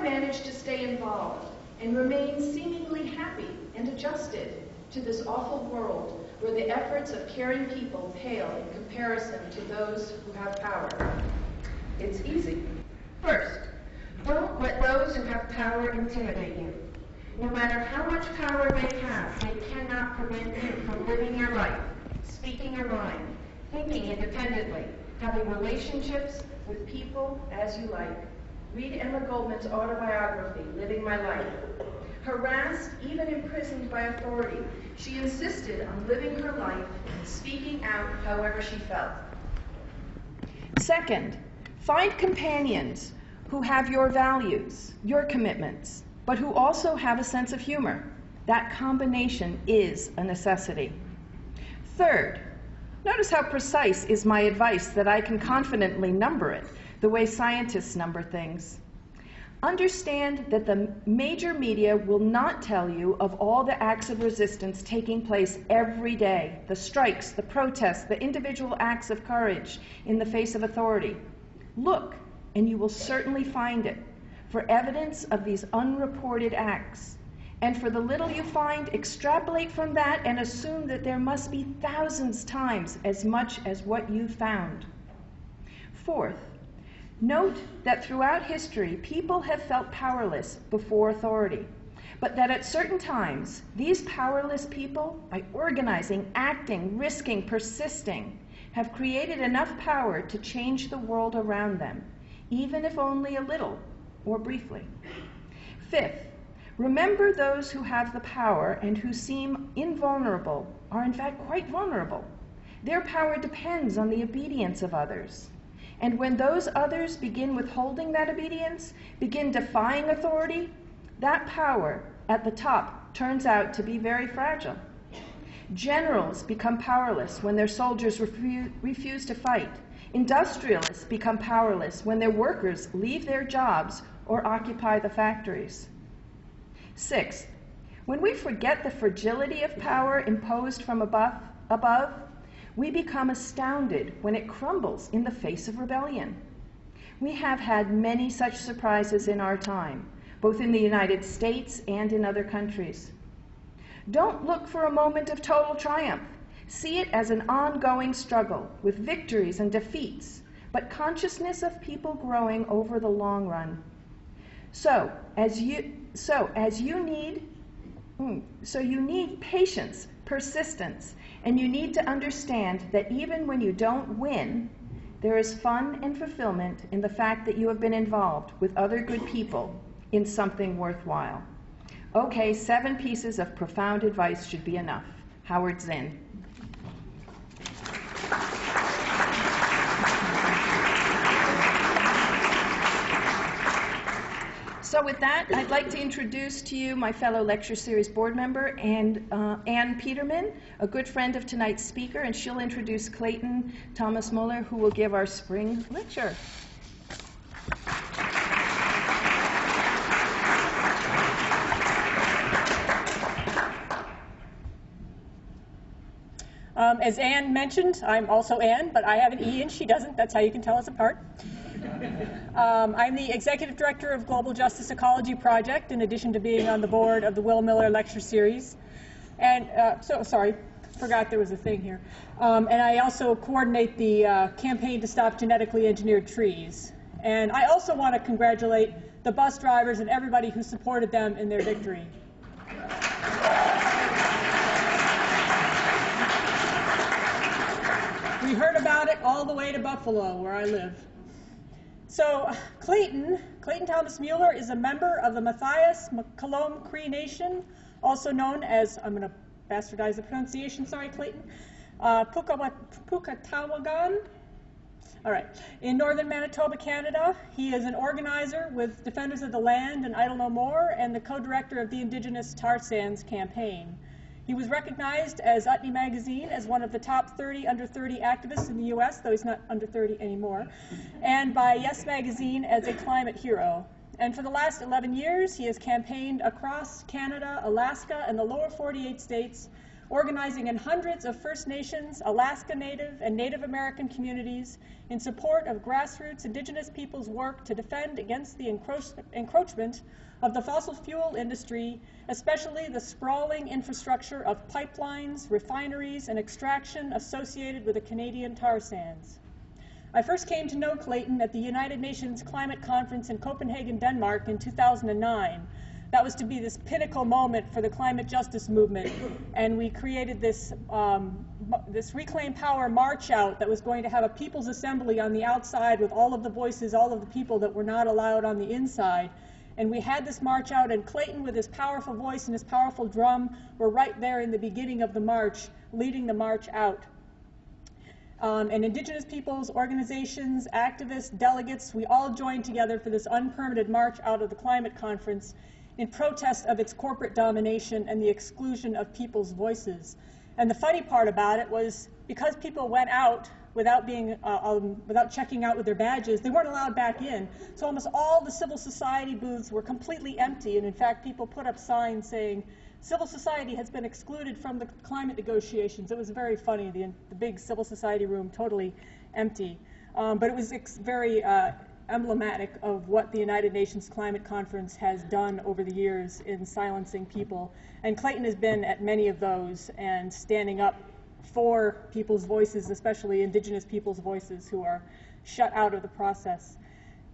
manage to stay involved and remain seemingly happy and adjusted to this awful world where the efforts of caring people pale in comparison to those who have power? It's easy. First, don't let those who have power intimidate you. No matter how much power they have, they cannot prevent you from living your life, speaking your mind, thinking independently, having relationships with people as you like. Read Emma Goldman's autobiography, Living My Life. Harassed, even imprisoned by authority, she insisted on living her life and speaking out however she felt. Second, find companions who have your values, your commitments, but who also have a sense of humor. That combination is a necessity. Third, notice how precise is my advice that I can confidently number it, the way scientists number things. Understand that the major media will not tell you of all the acts of resistance taking place every day, the strikes, the protests, the individual acts of courage in the face of authority. Look, and you will certainly find it, for evidence of these unreported acts. And for the little you find, extrapolate from that and assume that there must be thousands times as much as what you found. Fourth, note that throughout history, people have felt powerless before authority, but that at certain times, these powerless people, by organizing, acting, risking, persisting, have created enough power to change the world around them, even if only a little or briefly. Fifth, remember those who have the power and who seem invulnerable are in fact quite vulnerable. Their power depends on the obedience of others. And when those others begin withholding that obedience, begin defying authority, that power at the top turns out to be very fragile. Generals become powerless when their soldiers refuse to fight. Industrialists become powerless when their workers leave their jobs or occupy the factories. Sixth, when we forget the fragility of power imposed from above, we become astounded when it crumbles in the face of rebellion. We have had many such surprises in our time, both in the United States and in other countries. Don't look for a moment of total triumph. See it as an ongoing struggle with victories and defeats, but consciousness of people growing over the long run. So you need patience, persistence, and you need to understand that even when you don't win, there is fun and fulfillment in the fact that you have been involved with other good people in something worthwhile. Okay, 7 pieces of profound advice should be enough. Howard Zinn. So with that, I'd like to introduce to you my fellow lecture series board member, and Ann Peterman, a good friend of tonight's speaker, and she'll introduce Clayton Thomas-Muller, who will give our spring lecture. As Ann mentioned, I'm also Ann, but I have an E and she doesn't. That's how you can tell us apart. I'm the Executive Director of Global Justice Ecology Project, in addition to being on the board of the Will Miller Lecture Series. And sorry, forgot there was a thing here. And I also coordinate the campaign to stop genetically engineered trees. And I also want to congratulate the bus drivers and everybody who supported them in their victory. We heard about it all the way to Buffalo, where I live. So Clayton Thomas-Muller is a member of the Matthias Kalom Cree Nation, also known as, I'm going to bastardize the pronunciation, sorry Clayton, Pukatawagan. All right. In northern Manitoba, Canada, he is an organizer with Defenders of the Land and Idle No More, and the co-director of the Indigenous Tar Sands campaign. He was recognized as Utne Magazine as one of the top 30 under 30 activists in the U.S., though he's not under 30 anymore, and by Yes Magazine as a climate hero. And for the last 11 years, he has campaigned across Canada, Alaska, and the lower 48 states organizing in hundreds of First Nations, Alaska Native, and Native American communities in support of grassroots indigenous peoples' work to defend against the encroachment of the fossil fuel industry, especially the sprawling infrastructure of pipelines, refineries, and extraction associated with the Canadian tar sands. I first came to know Clayton at the United Nations Climate Conference in Copenhagen, Denmark in 2009. That was to be this pinnacle moment for the climate justice movement, and we created this Reclaim Power march out that was going to have a people's assembly on the outside with all of the voices, all of the people that were not allowed on the inside. And we had this march out, and Clayton, with his powerful voice and his powerful drum, were right there in the beginning of the march, leading the march out. And indigenous peoples, organizations, activists, delegates, we all joined together for this unpermitted march out of the climate conference in protest of its corporate domination and the exclusion of people's voices. And the funny part about it was, because people went out without checking out with their badges, they weren't allowed back in. So almost all the civil society booths were completely empty, and in fact people put up signs saying, "Civil society has been excluded from the climate negotiations." It was very funny, the big civil society room totally empty. But it was very emblematic of what the United Nations Climate Conference has done over the years in silencing people. And Clayton has been at many of those and standing up for people's voices, especially indigenous people's voices who are shut out of the process.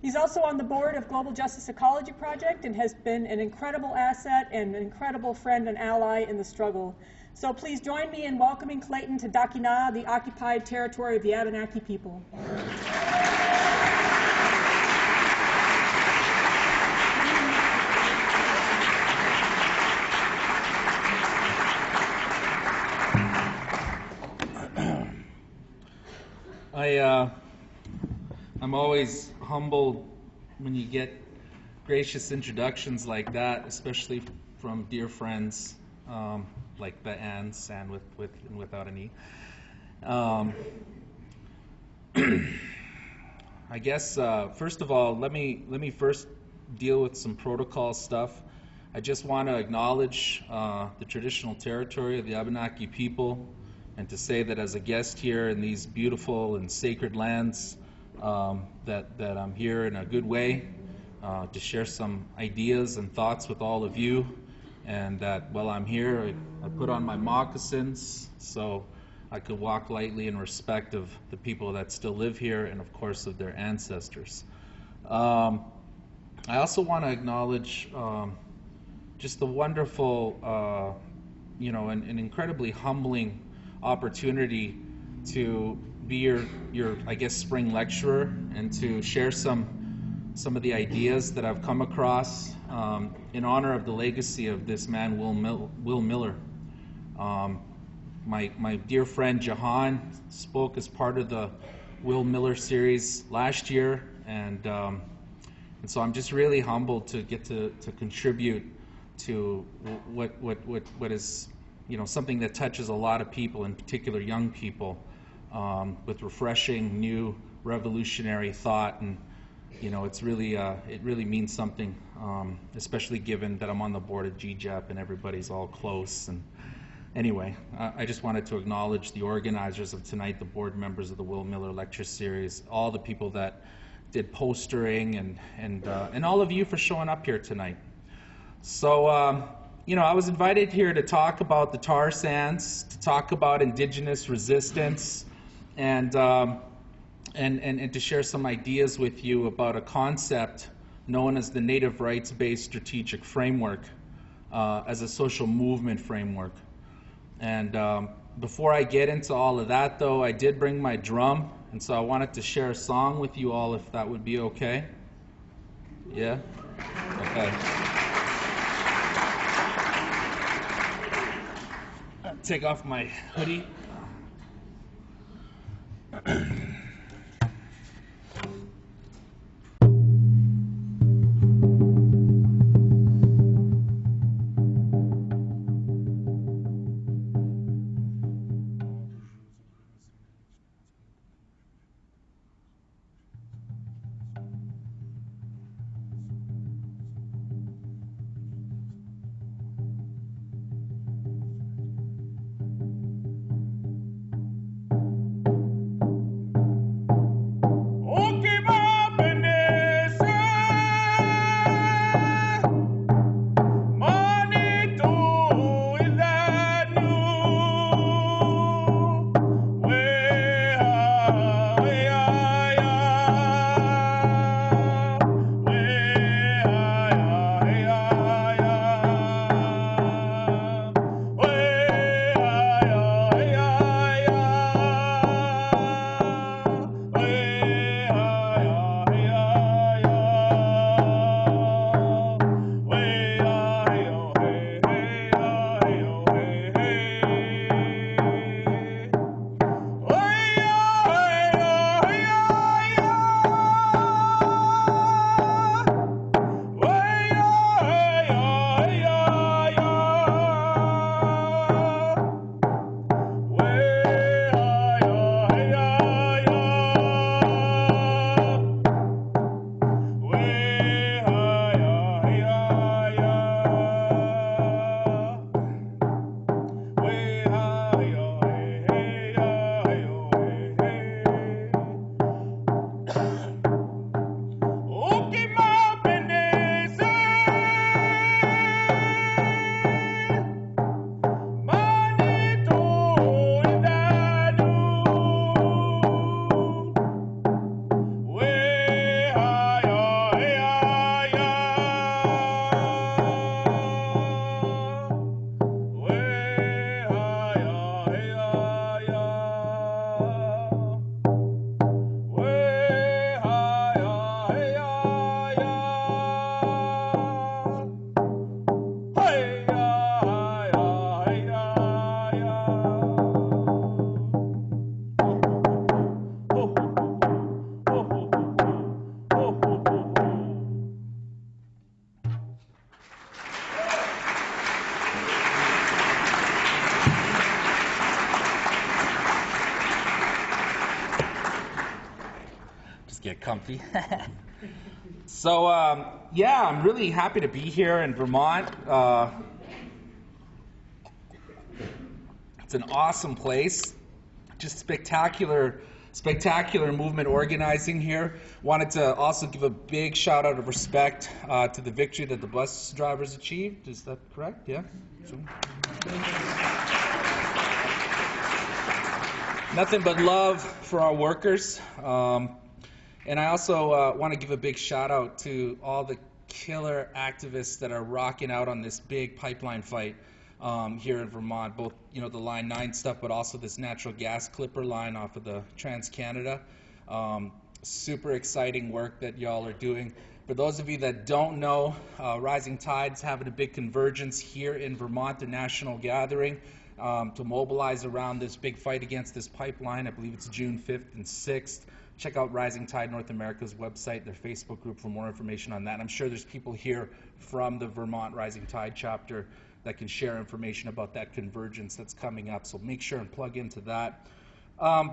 He's also on the board of Global Justice Ecology Project and has been an incredible asset and an incredible friend and ally in the struggle. So please join me in welcoming Clayton to Dakina, the occupied territory of the Abenaki people. I'm always humbled when you get gracious introductions like that, especially from dear friends like the Anns, and with and without an E. I guess first of all, let me first deal with some protocol stuff. I just want to acknowledge the traditional territory of the Abenaki people, and to say that as a guest here in these beautiful and sacred lands, that I'm here in a good way to share some ideas and thoughts with all of you, and that while I'm here, I put on my moccasins so I could walk lightly in respect of the people that still live here and, of course, of their ancestors. I also want to acknowledge just the wonderful, and incredibly humbling opportunity to be your I guess spring lecturer and to share some of the ideas that I've come across in honor of the legacy of this man Will Miller. My dear friend Jahan spoke as part of the Will Miller series last year, and so I'm just really humbled to get to contribute to what is something that touches a lot of people, in particular young people, with refreshing, new, revolutionary thought, and it's really it really means something, especially given that I'm on the board of GJEP and everybody's all close. And anyway, I just wanted to acknowledge the organizers of tonight, the board members of the Will Miller Lecture Series, all the people that did postering, and all of you for showing up here tonight. So. I was invited here to talk about the tar sands, to talk about indigenous resistance, and to share some ideas with you about a concept known as the Native Rights-Based Strategic Framework as a social movement framework. And before I get into all of that, though, I did bring my drum, and so I wanted to share a song with you all, if that would be okay. Yeah? Okay. Take off my hoodie. get comfy. So, yeah, I'm really happy to be here in Vermont. It's an awesome place. Just spectacular movement organizing here. Wanted to also give a big shout out of respect to the victory that the bus drivers achieved. Is that correct? Yeah? Nothing but love for our workers. And I also want to give a big shout out to all the killer activists that are rocking out on this big pipeline fight here in Vermont, both the Line 9 stuff, but also this natural gas clipper line off of the Trans-Canada. Super exciting work that y'all are doing. For those of you that don't know, Rising Tide's having a big convergence here in Vermont, their national gathering to mobilize around this big fight against this pipeline. I believe it's June 5th and 6th. Check out Rising Tide North America's website, their Facebook group, for more information on that. I'm sure there's people here from the Vermont Rising Tide chapter that can share information about that convergence that's coming up, so make sure and plug into that. I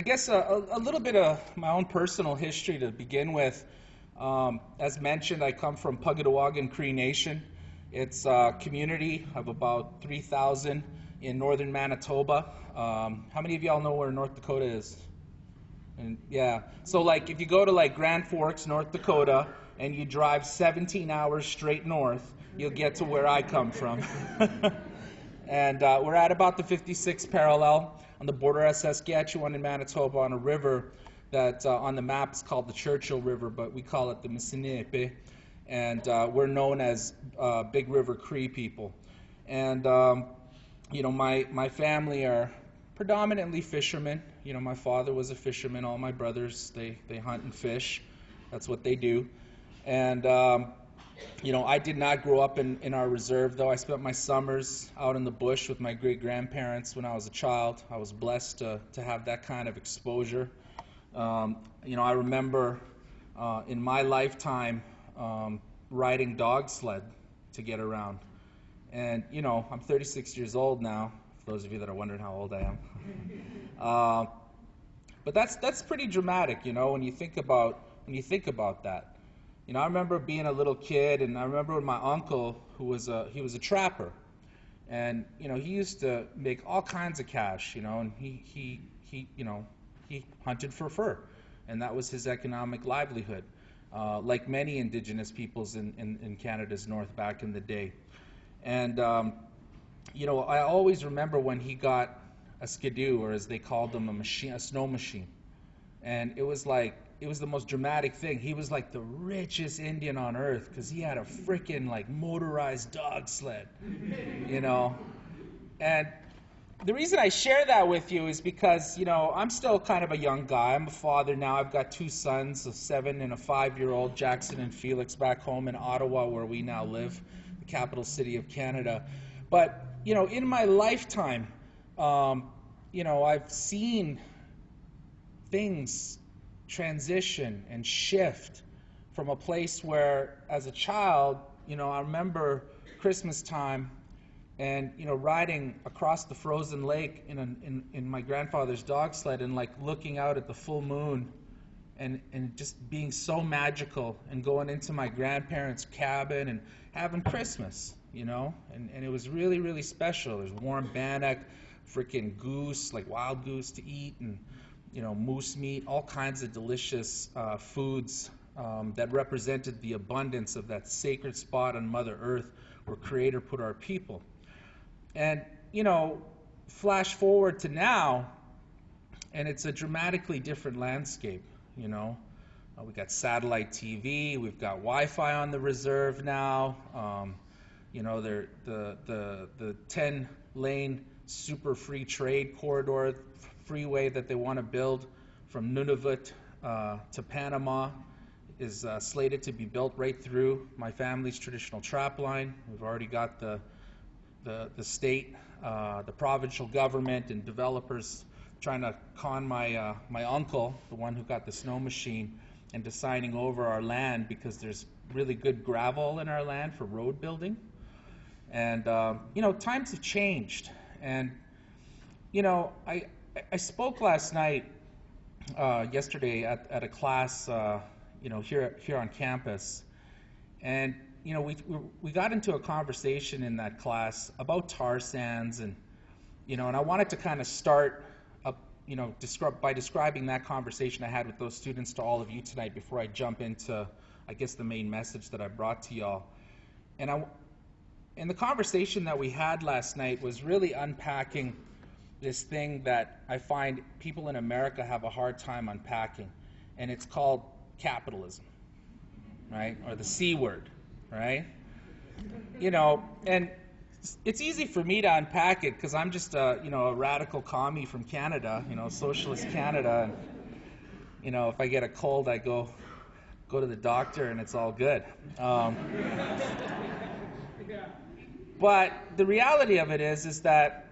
guess a little bit of my own personal history to begin with. As mentioned, I come from Pugatawagan Cree Nation. It's a community of about 3,000 in northern Manitoba. How many of y'all know where North Dakota is? And yeah, so like if you go to like Grand Forks, North Dakota, and you drive 17 hours straight north, you'll get to where I come from. And we're at about the 56th parallel on the border of Saskatchewan and Manitoba on a river that on the map is called the Churchill River, but we call it the Missinipi. And we're known as Big River Cree people. And my family are predominantly fishermen. My father was a fisherman. All my brothers, they hunt and fish. That's what they do. And I did not grow up in our reserve, though. I spent my summers out in the bush with my great-grandparents when I was a child. I was blessed to have that kind of exposure. I remember in my lifetime riding dog sled to get around. And, I'm 36 years old now, for those of you that are wondering how old I am. But that's pretty dramatic, when you think about that. I remember being a little kid, and I remember when my uncle, he was a trapper, and he used to make all kinds of cash, and he hunted for fur, and that was his economic livelihood, like many indigenous peoples in Canada's north back in the day. And I always remember when he got a skidoo, or as they called them, a snow machine, and it was the most dramatic thing. He was like the richest Indian on earth because he had a freaking like motorized dog sled, And the reason I share that with you is because, I'm still kind of a young guy. I'm a father now. I've got two sons, a 7 and a 5-year-old, Jackson and Felix, back home in Ottawa, where we now live, the capital city of Canada. But, in my lifetime, I've seen things transition and shift from a place where, as a child, I remember Christmas time and riding across the frozen lake in my grandfather's dog sled and like looking out at the full moon and just being so magical, and going into my grandparents' cabin and having Christmas, and it was really, really special. There's warm bannock, freaking goose, like wild goose to eat, and moose meat, all kinds of delicious foods that represented the abundance of that sacred spot on Mother Earth where Creator put our people. And, flash forward to now, and it's a dramatically different landscape, we got satellite TV, we've got Wi-Fi on the reserve now, the 10-lane super free trade corridor freeway that they want to build from Nunavut to Panama is slated to be built right through my family's traditional trap line. We've already got the state, the provincial government, and developers trying to con my uncle, the one who got the snow machine, into signing over our land because there's really good gravel in our land for road building. And times have changed, and I spoke last night yesterday at a class, here on campus, and we got into a conversation in that class about tar sands, and I wanted to kind of start up, by describing that conversation I had with those students to all of you tonight before I jump into, I guess, the main message that I brought to y'all. And the conversation that we had last night was really unpacking this thing that I find people in America have a hard time unpacking, and it's called capitalism, right? Or the C word, right? And it's easy for me to unpack it because I'm just a radical commie from Canada, socialist Canada, and if I get a cold, I go to the doctor and it's all good. But the reality of it is that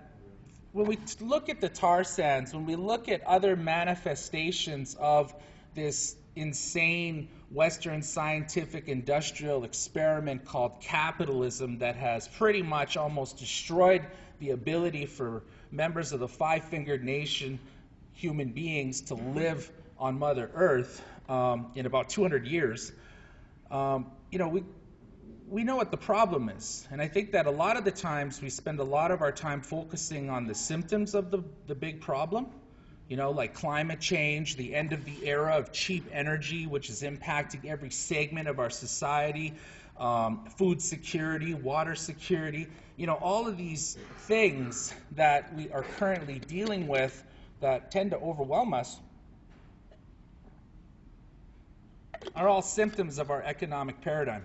when we look at the tar sands, when we look at other manifestations of this insane Western scientific industrial experiment called capitalism that has pretty much almost destroyed the ability for members of the five-fingered nation, human beings, to live on Mother Earth in about 200 years, we know what the problem is. And I think that a lot of the times we spend a lot of our time focusing on the symptoms of the big problem, like climate change, the end of the era of cheap energy, which is impacting every segment of our society, food security, water security, all of these things that we are currently dealing with that tend to overwhelm us are all symptoms of our economic paradigm.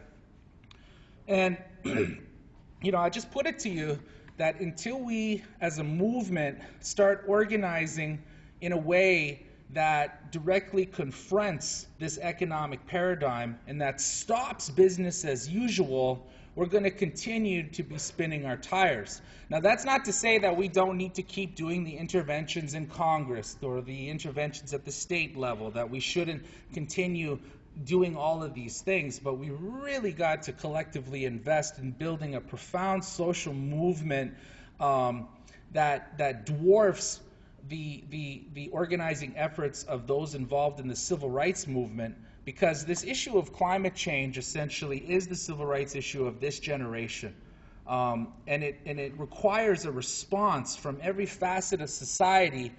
And, I just put it to you that until we, as a movement, start organizing in a way that directly confronts this economic paradigm and that stops business as usual, we're going to continue to be spinning our tires. Now, that's not to say that we don't need to keep doing the interventions in Congress or the interventions at the state level, that we shouldn't continue doing all of these things, but we really got to collectively invest in building a profound social movement that dwarfs the organizing efforts of those involved in the civil rights movement, because this issue of climate change essentially is the civil rights issue of this generation. And it requires a response from every facet of society.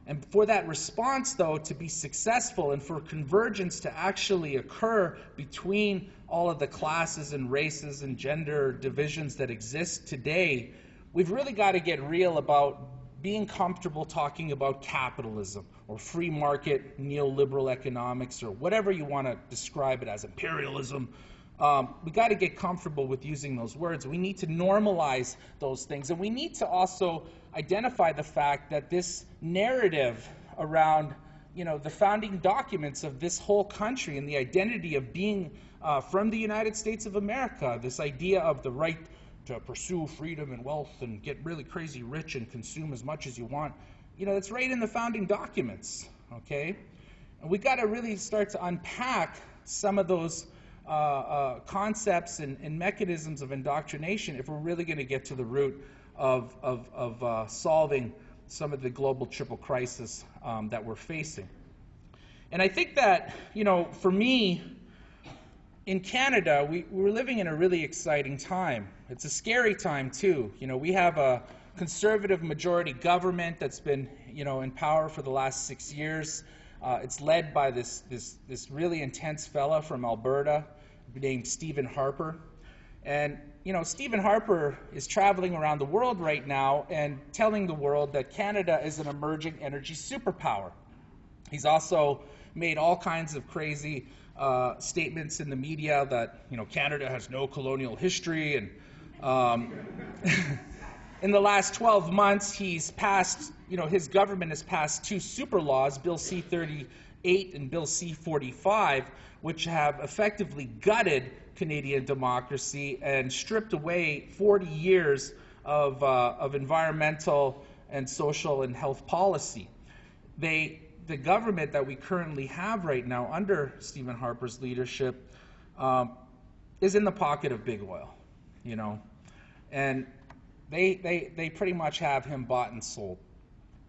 And for that response, though, to be successful and for convergence to actually occur between all of the classes and races and gender divisions that exist today, we've really got to get real about being comfortable talking about capitalism or free market neoliberal economics or whatever you want to describe it as, imperialism. We got to get comfortable with using those words. We need to normalize those things, and we need to also identify the fact that this narrative around, the founding documents of this whole country and the identity of being from the United States of America, this idea of the right to pursue freedom and wealth and get really crazy rich and consume as much as you want, it's right in the founding documents, okay? And we got to really start to unpack some of those concepts and mechanisms of indoctrination if we're really going to get to the root of solving some of the global triple crisis that we're facing. And I think that, for me, in Canada, we're living in a really exciting time. It's a scary time, too. We have a conservative majority government that's been, in power for the last 6 years. It's led by this really intense fella from Alberta named Stephen Harper. And, Stephen Harper is traveling around the world right now and telling the world that Canada is an emerging energy superpower. He's also made all kinds of crazy statements in the media that, Canada has no colonial history. And in the last 12 months, he's passed, his government has passed 2 super laws, Bill C-38 and Bill C-45, which have effectively gutted Canadian democracy and stripped away 40 years of environmental and social and health policy. The government that we currently have right now under Stephen Harper's leadership is in the pocket of big oil, and they pretty much have him bought and sold.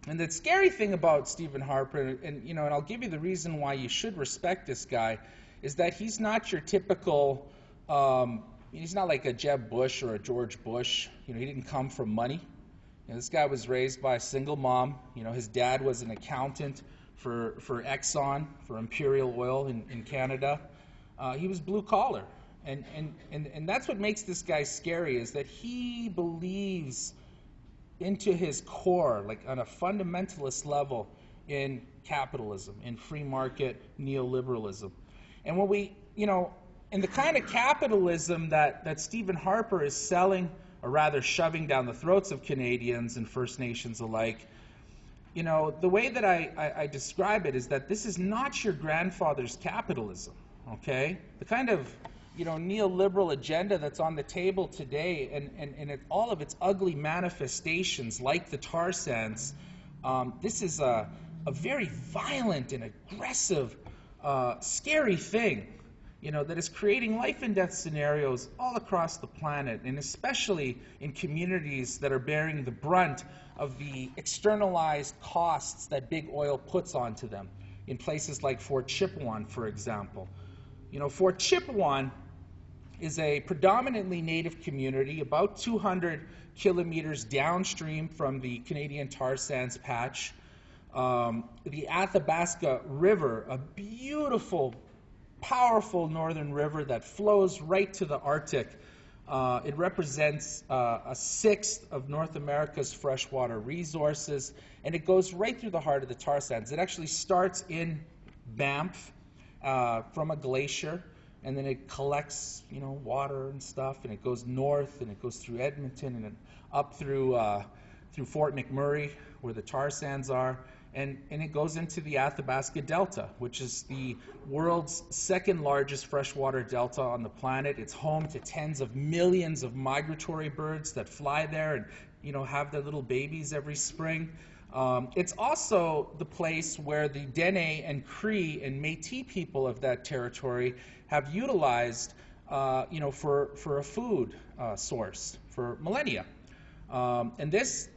And the scary thing about Stephen Harper, and I'll give you the reason why you should respect this guy, is that he's not your typical, he's not like a Jeb Bush or a George Bush. He didn't come from money. This guy was raised by a single mom. His dad was an accountant for Exxon, for Imperial Oil in Canada. He was blue collar. And that's what makes this guy scary, is that he believes into his core, like on a fundamentalist level, in capitalism, in free market neoliberalism. And when we, in the kind of capitalism that Stephen Harper is selling, or rather shoving down the throats of Canadians and First Nations alike, the way that I describe it is that this is not your grandfather's capitalism, okay? The kind of neoliberal agenda that's on the table today, and all of its ugly manifestations, like the tar sands, this is a very violent and aggressive, scary thing, that is creating life and death scenarios all across the planet, and especially in communities that are bearing the brunt of the externalized costs that big oil puts onto them, in places like Fort Chipewyan, for example. Fort Chipewyan is a predominantly native community about 200 kilometers downstream from the Canadian tar sands patch. The Athabasca River, a beautiful, powerful northern river that flows right to the Arctic. It represents a sixth of North America's freshwater resources, and it goes right through the heart of the tar sands. It actually starts in Banff from a glacier, and then it collects, water and stuff, and it goes north, and it goes through Edmonton, and then up through Fort McMurray, where the tar sands are, and it goes into the Athabasca Delta, which is the world's second largest freshwater delta on the planet. It's home to tens of millions of migratory birds that fly there and have their little babies every spring. It's also the place where the Dene and Cree and Métis people of that territory have utilized, for a food source for millennia. And this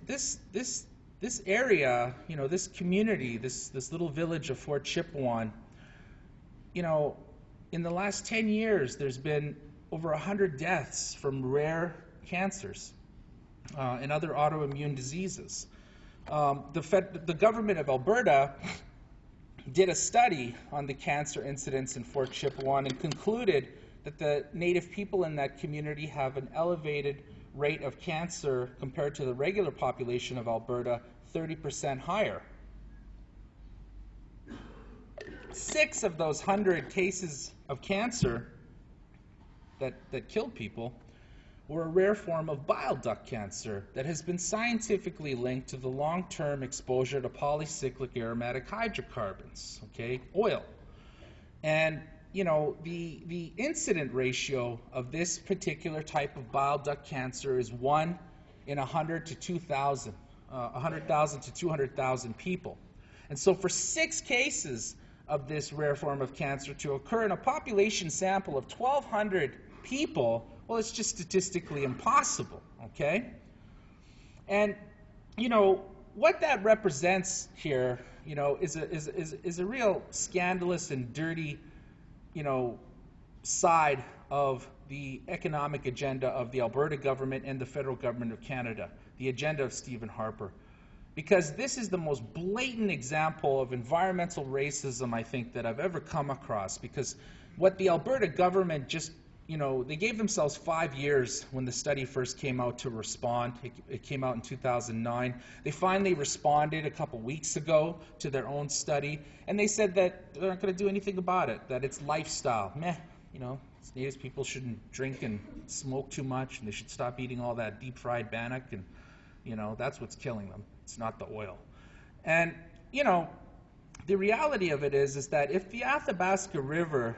area, this community, this little village of Fort Chipewyan, in the last 10 years, there's been over 100 deaths from rare cancers and other autoimmune diseases. The government of Alberta did a study on the cancer incidence in Fort Chipewyan and concluded that the native people in that community have an elevated rate of cancer compared to the regular population of Alberta, 30% higher. 6 of those 100 cases of cancer that killed people were a rare form of bile duct cancer that has been scientifically linked to the long-term exposure to polycyclic aromatic hydrocarbons, okay, oil. And the incident ratio of this particular type of bile duct cancer is 1 in 100 to 2,000, 100,000 to 200,000 people. And so for 6 cases of this rare form of cancer to occur in a population sample of 1,200 people, well, it's just statistically impossible, okay? And, what that represents here, is a real scandalous and dirty, side of the economic agenda of the Alberta government and the federal government of Canada, the agenda of Stephen Harper. Because this is the most blatant example of environmental racism, I think, that I've ever come across. Because what the Alberta government just, they gave themselves 5 years when the study first came out to respond. It came out in 2009. They finally responded a couple weeks ago to their own study, and they said that they're not going to do anything about it, that it's lifestyle. Meh, Native people shouldn't drink and smoke too much, and they should stop eating all that deep-fried bannock, and, that's what's killing them. It's not the oil. And, the reality of it is that if the Athabasca River,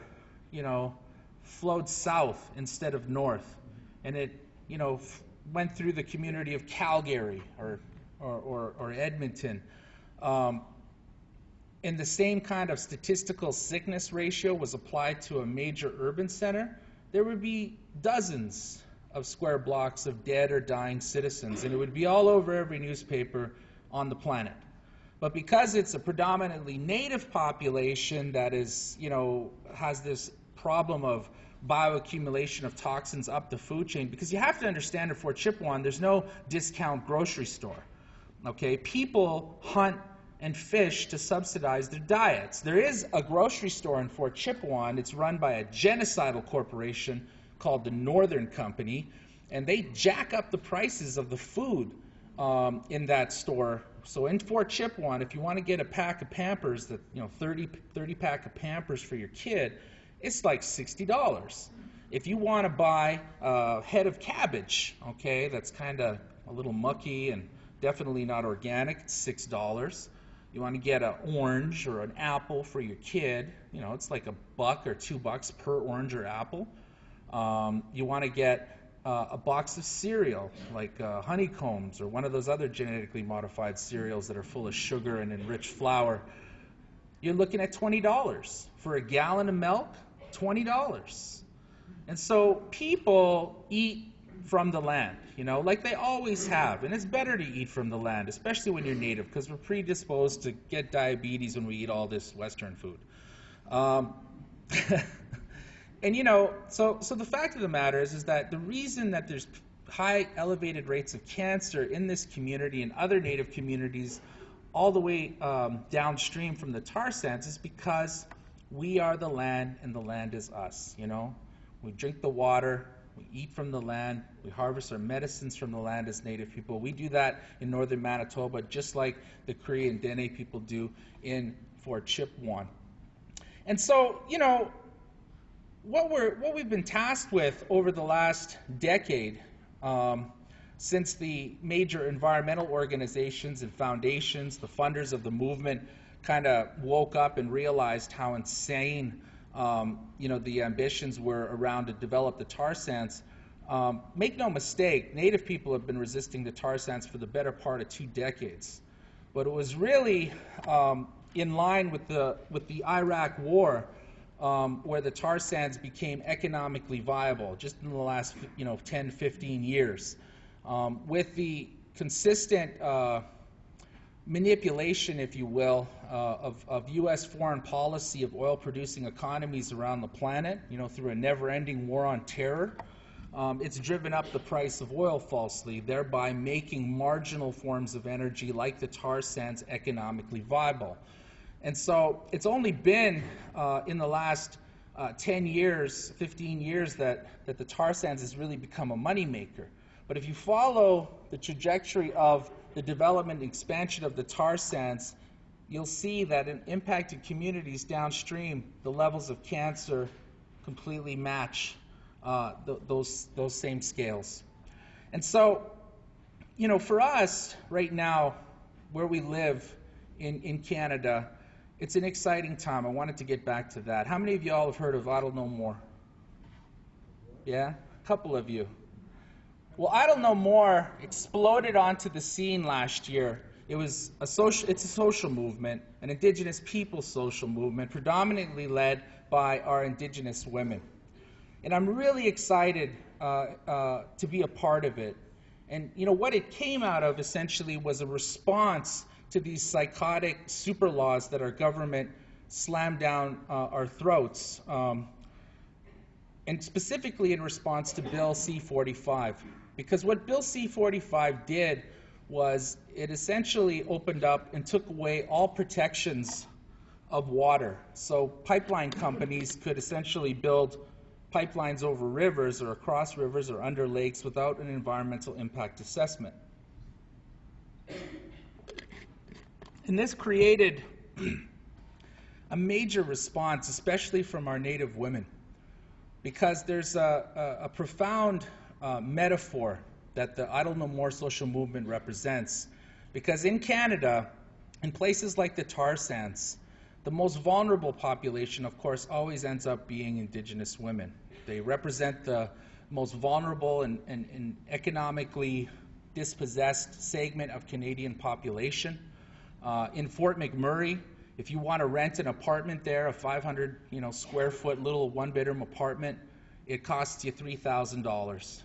flowed south instead of north, and it, went through the community of Calgary or Edmonton, and the same kind of statistical sickness ratio was applied to a major urban center, there would be dozens of square blocks of dead or dying citizens, and it would be all over every newspaper on the planet. But because it's a predominantly native population that is, has this problem of bioaccumulation of toxins up the food chain, because you have to understand in Fort Chipewyan, there's no discount grocery store. Okay, people hunt and fish to subsidize their diets. There is a grocery store in Fort Chipewyan. It's run by a genocidal corporation called the Northern Company, and they jack up the prices of the food in that store. So in Fort Chipewyan, if you want to get a pack of Pampers, that 30 pack of Pampers for your kid, it's like $60. If you want to buy a head of cabbage, okay, that's kind of a little mucky and definitely not organic, it's $6. You want to get an orange or an apple for your kid, it's like $1 or $2 per orange or apple. You want to get a box of cereal, like honeycombs or one of those other genetically modified cereals that are full of sugar and enriched flour. You're looking at $20 for a gallon of milk. $20. And so people eat from the land, like they always have. And it's better to eat from the land, especially when you're native, because we're predisposed to get diabetes when we eat all this Western food. And so the fact of the matter is that the reason that there's high elevated rates of cancer in this community and other native communities all the way downstream from the tar sands is because we are the land and the land is us. We drink the water, we eat from the land, we harvest our medicines from the land as native people. We do that in northern Manitoba just like the Cree and Dene people do in Fort Chipewyan. And so, what we've been tasked with over the last decade, since the major environmental organizations and foundations, the funders of the movement, kind of woke up and realized how insane, the ambitions were around to develop the tar sands. Make no mistake, Native people have been resisting the tar sands for the better part of 2 decades. But it was really in line with the Iraq War, where the tar sands became economically viable just in the last 10, 15 years. With the consistent manipulation, if you will, of U.S. foreign policy of oil-producing economies around the planet, through a never-ending war on terror, it's driven up the price of oil falsely, thereby making marginal forms of energy like the tar sands economically viable. And so it's only been in the last 10 years, 15 years that the tar sands has really become a moneymaker. But if you follow the trajectory of the development and expansion of the tar sands, you'll see that in impacted communities downstream, the levels of cancer completely match those same scales. And so, for us right now, where we live in Canada, it's an exciting time. I wanted to get back to that. How many of y'all have heard of Idle No More? Yeah? A couple of you. Well, Idle No More exploded onto the scene last year. It's a social movement, an indigenous people's social movement, predominantly led by our indigenous women. And I'm really excited to be a part of it. And what it came out of essentially was a response to these psychotic super laws that our government slammed down our throats, and specifically in response to Bill C-45. Because what Bill C-45 did was it essentially opened up and took away all protections of water. So pipeline companies could essentially build pipelines over rivers or across rivers or under lakes without an environmental impact assessment. And this created a major response, especially from our Native women, because there's a profound metaphor that the Idle No More social movement represents. Because in Canada, in places like the tar sands, the most vulnerable population, of course, always ends up being Indigenous women. They represent the most vulnerable and economically dispossessed segment of Canadian population. In Fort McMurray, if you want to rent an apartment there, a 500 square foot little one-bedroom apartment, it costs you $3,000.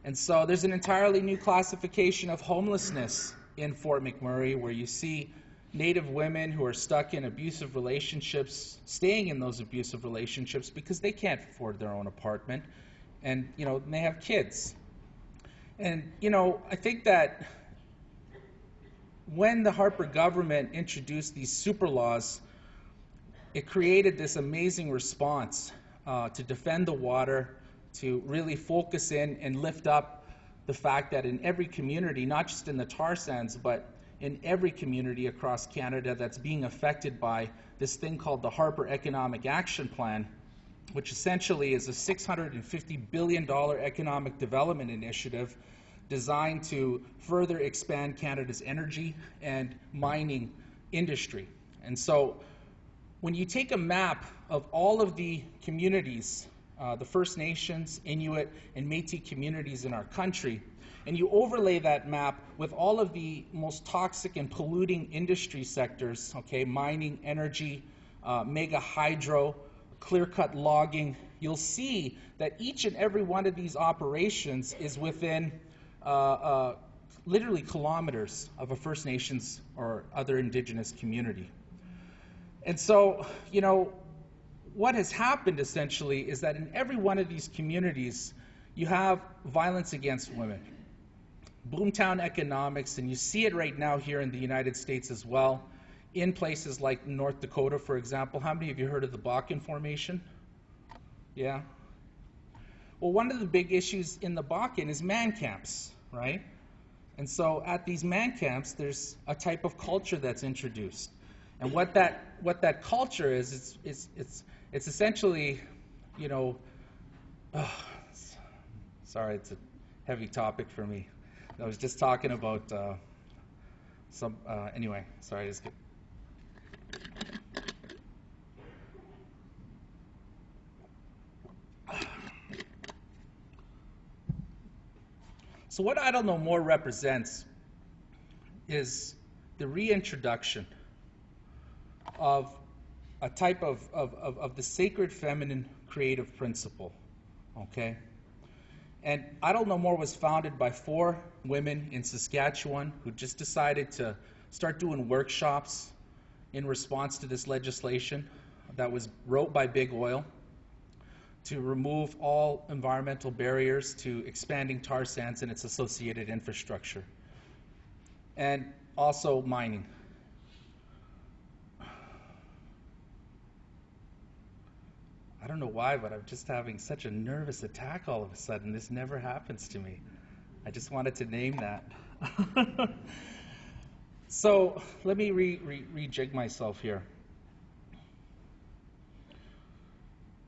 And so there's an entirely new classification of homelessness in Fort McMurray, where you see Native women who are stuck in abusive relationships, staying in those abusive relationships because they can't afford their own apartment, and they have kids. And I think that when the Harper government introduced these super laws, it created this amazing response to defend the water, to really focus in and lift up the fact that in every community, not just in the tar sands, but in every community across Canada that's being affected by this thing called the Harper Economic Action Plan, which essentially is a $650 billion economic development initiative designed to further expand Canada's energy and mining industry. And so when you take a map of all of the communities, the First Nations, Inuit, and Métis communities in our country, and you overlay that map with all of the most toxic and polluting industry sectors, okay, mining, energy, mega hydro, clear-cut logging, you'll see that each and every one of these operations is within literally kilometers of a First Nations or other indigenous community. And so, what has happened essentially is that in every one of these communities, you have violence against women. Boomtown economics, and you see it right now here in the United States as well, in places like North Dakota, for example. How many of you heard of the Bakken Formation? Yeah? Well, one of the big issues in the Bakken is man camps, right? And so at these man camps, there's a type of culture that's introduced. And what that culture is, it's essentially, sorry, it's a heavy topic for me. I was just talking about anyway, sorry, just get. So what I Don't Know More represents is the reintroduction of a type of the sacred feminine creative principle, okay? And I Don't Know More was founded by 4 women in Saskatchewan who just decided to start doing workshops in response to this legislation that was wrote by Big Oil to remove all environmental barriers to expanding tar sands and its associated infrastructure, and also mining. I don't know why, but I'm just having such a nervous attack all of a sudden. This never happens to me. I just wanted to name that. So let me rejig myself here.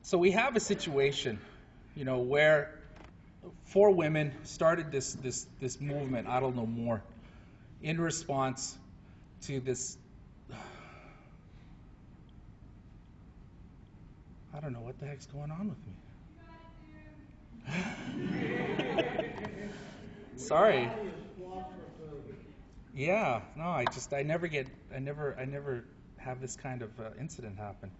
So we have a situation, where 4 women started this movement, I Don't Know More, in response to this. I don't know what the heck's going on with me. Sorry. Yeah, no, I never have this kind of incident happen.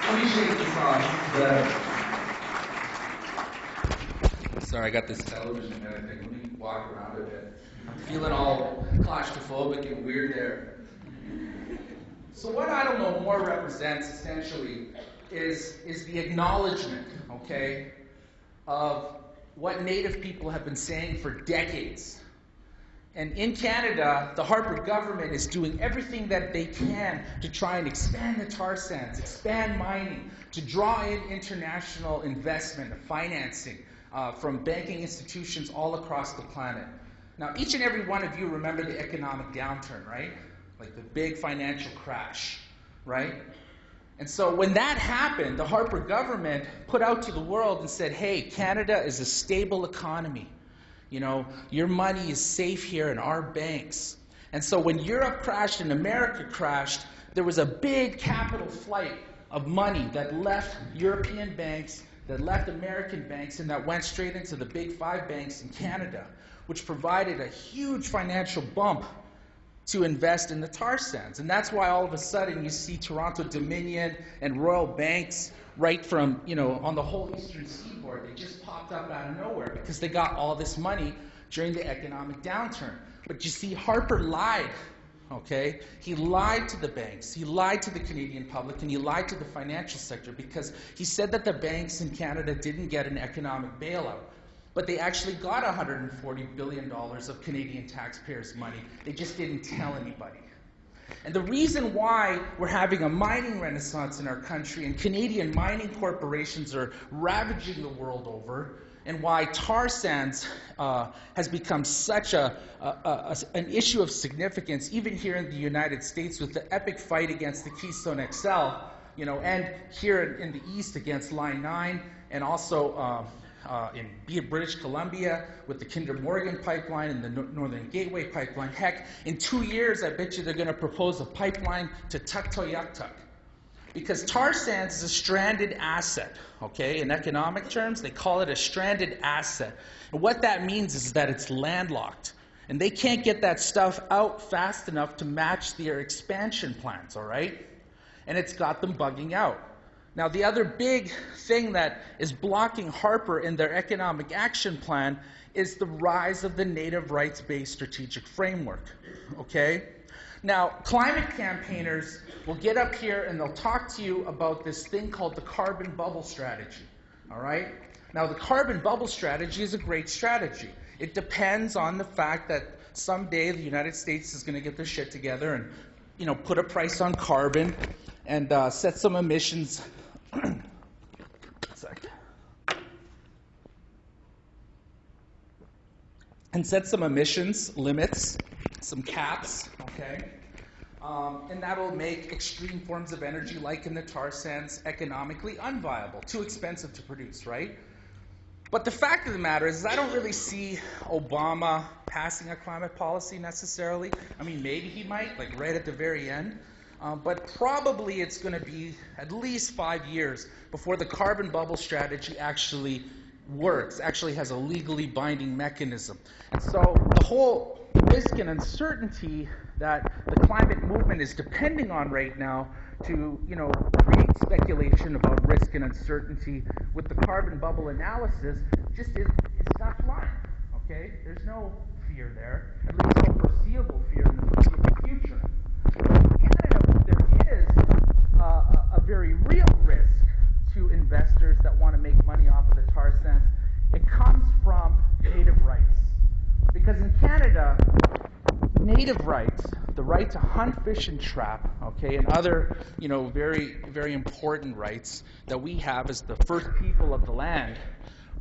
Appreciate this on. Sorry, I got this television and everything. Let me walk around a bit. I'm feeling all claustrophobic and weird there. So what I Don't Know More represents essentially is the acknowledgement, okay, of what Native people have been saying for decades. And in Canada, the Harper government is doing everything that they can to try and expand the tar sands, expand mining, to draw in international investment and financing from banking institutions all across the planet. Now, each and every one of you remember the economic downturn, right? Like the big financial crash, right? And so when that happened, the Harper government put out to the world and said, hey, Canada is a stable economy. Your money is safe here in our banks. And so when Europe crashed and America crashed, there was a big capital flight of money that left European banks, that left American banks, and that went straight into the big 5 banks in Canada, which provided a huge financial bump to invest in the tar sands. And that's why all of a sudden you see Toronto Dominion and Royal Banks right from, on the whole eastern seaboard. They just popped up out of nowhere because they got all this money during the economic downturn. But you see, Harper lied, okay? He lied to the banks, he lied to the Canadian public, and he lied to the financial sector because he said that the banks in Canada didn't get an economic bailout. But they actually got $140 billion of Canadian taxpayers' money. They just didn't tell anybody. And the reason why we're having a mining renaissance in our country and Canadian mining corporations are ravaging the world over, and why tar sands has become such an issue of significance, even here in the United States with the epic fight against the Keystone XL, and here in the East against Line 9, and also in British Columbia with the Kinder Morgan pipeline and the Northern Gateway pipeline. Heck, in 2 years, I bet you they're going to propose a pipeline to Tuktoyaktuk. Because tar sands is a stranded asset, okay? In economic terms, they call it a stranded asset. And what that means is that it's landlocked. And they can't get that stuff out fast enough to match their expansion plans, all right? And it's got them bugging out. Now, the other big thing that is blocking Harper in their economic action plan is the rise of the native rights-based strategic framework, okay? Now, climate campaigners will get up here and they'll talk to you about this thing called the carbon bubble strategy, all right? Now, the carbon bubble strategy is a great strategy. It depends on the fact that someday the United States is going to get their shit together and, put a price on carbon and set some emissions. And set some emissions limits, some caps, okay? And that'll make extreme forms of energy, like in the tar sands, economically unviable, too expensive to produce, right? But the fact of the matter is I don't really see Obama passing a climate policy necessarily. I mean, maybe he might, like right at the very end. But probably it's going to be at least 5 years before the carbon bubble strategy actually works, actually has a legally binding mechanism. And so the whole risk and uncertainty that the climate movement is depending on right now to, create speculation about risk and uncertainty with the carbon bubble analysis just it's not flying, okay? There's no fear there, at least no foreseeable fear in the foreseeable future. In Canada, there is a very real risk to investors that want to make money off of the tar sands. It comes from native rights. Because in Canada, native rights, the right to hunt, fish, and trap, okay, and other, very, very important rights that we have as the first people of the land,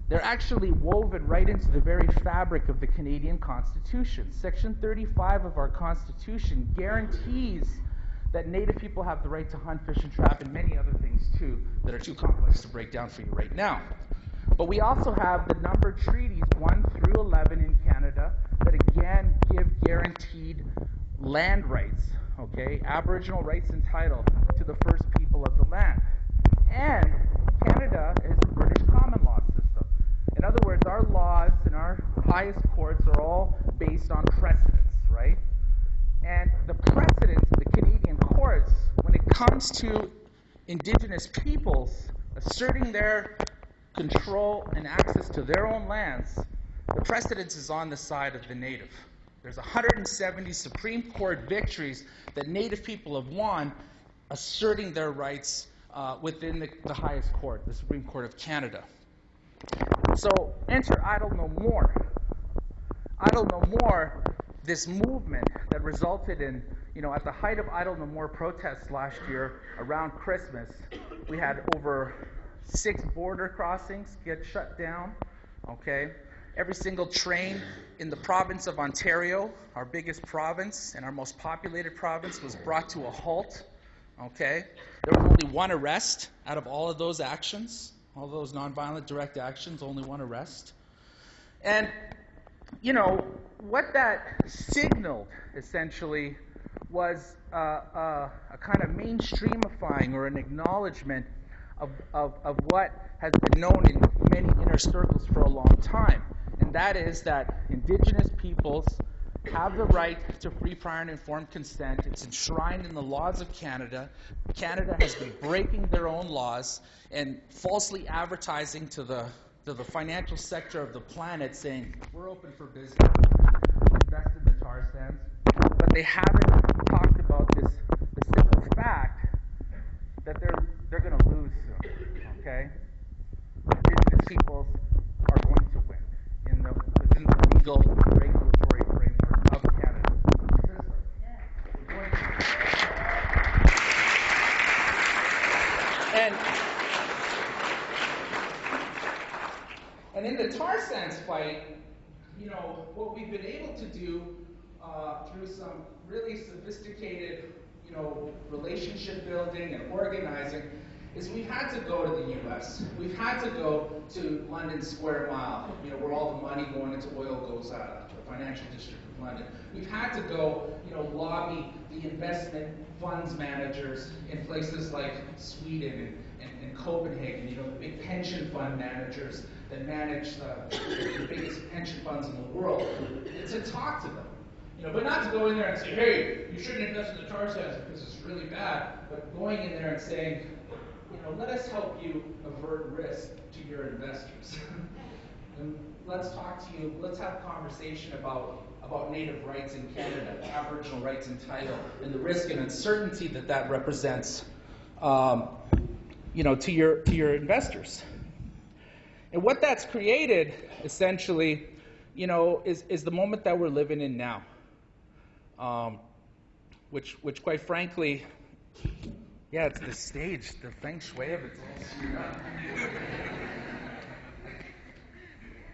they're actually woven right into the very fabric of the Canadian Constitution. Section 35 of our Constitution guarantees that Native people have the right to hunt, fish, and trap, and many other things too that are too complex to break down for you right now. But we also have the numbered treaties 1 through 11 in Canada that again give guaranteed land rights, okay, Aboriginal rights and title to the first people of the land. And Canada is a British common law system. In other words, our laws and our highest courts are all based on precedents, right? And the precedents of the Canadian courts, when it comes to indigenous peoples asserting their control and access to their own lands, the precedence is on the side of the native. There's 170 Supreme Court victories that Native people have won asserting their rights within the highest court, the Supreme Court of Canada. So enter Idle No More. Idle No More, this movement that resulted in, at the height of Idle No More protests last year around Christmas, we had over 6 border crossings get shut down, okay? Every single train in the province of Ontario, our biggest province and our most populated province, was brought to a halt, okay? There was only 1 arrest out of all of those actions, all those nonviolent direct actions, only 1 arrest. And, what that signaled, essentially, was a kind of mainstreamifying or an acknowledgement of what has been known in many inner circles for a long time. And that is that indigenous peoples have the right to free, prior, and informed consent. It's enshrined in the laws of Canada. Canada has been breaking their own laws and falsely advertising to the financial sector of the planet, saying, we're open for business, invest in the tar sands. But they haven't talked about the simple fact that they're going to lose soon, okay? Indigenous peoples are going to win within the legal regulatory framework of Canada's system. We're going to. And in the tar sands fight, you know, what we've been able to do through some really sophisticated, you know, relationship building and organizing is we've had to go to the U.S. We've had to go to London Square Mile, you know, where all the money going into oil goes out of, the financial district of London. We've had to go, you know, lobby the investment funds managers in places like Sweden and Copenhagen, you know, the big pension fund managers that manage the biggest pension funds in the world, to talk to them. You know, but not to go in there and say, hey, you shouldn't invest in the tar sands because it's really bad, but going in there and saying, you know, let us help you avert risk to your investors. And let's talk to you, let's have a conversation about Native rights in Canada, Aboriginal rights in title, and the risk and uncertainty that represents, you know, to your investors. And what that's created, essentially, you know, is the moment that we're living in now, which quite frankly, yeah, it's the stage, the feng shui of it's all screwed up.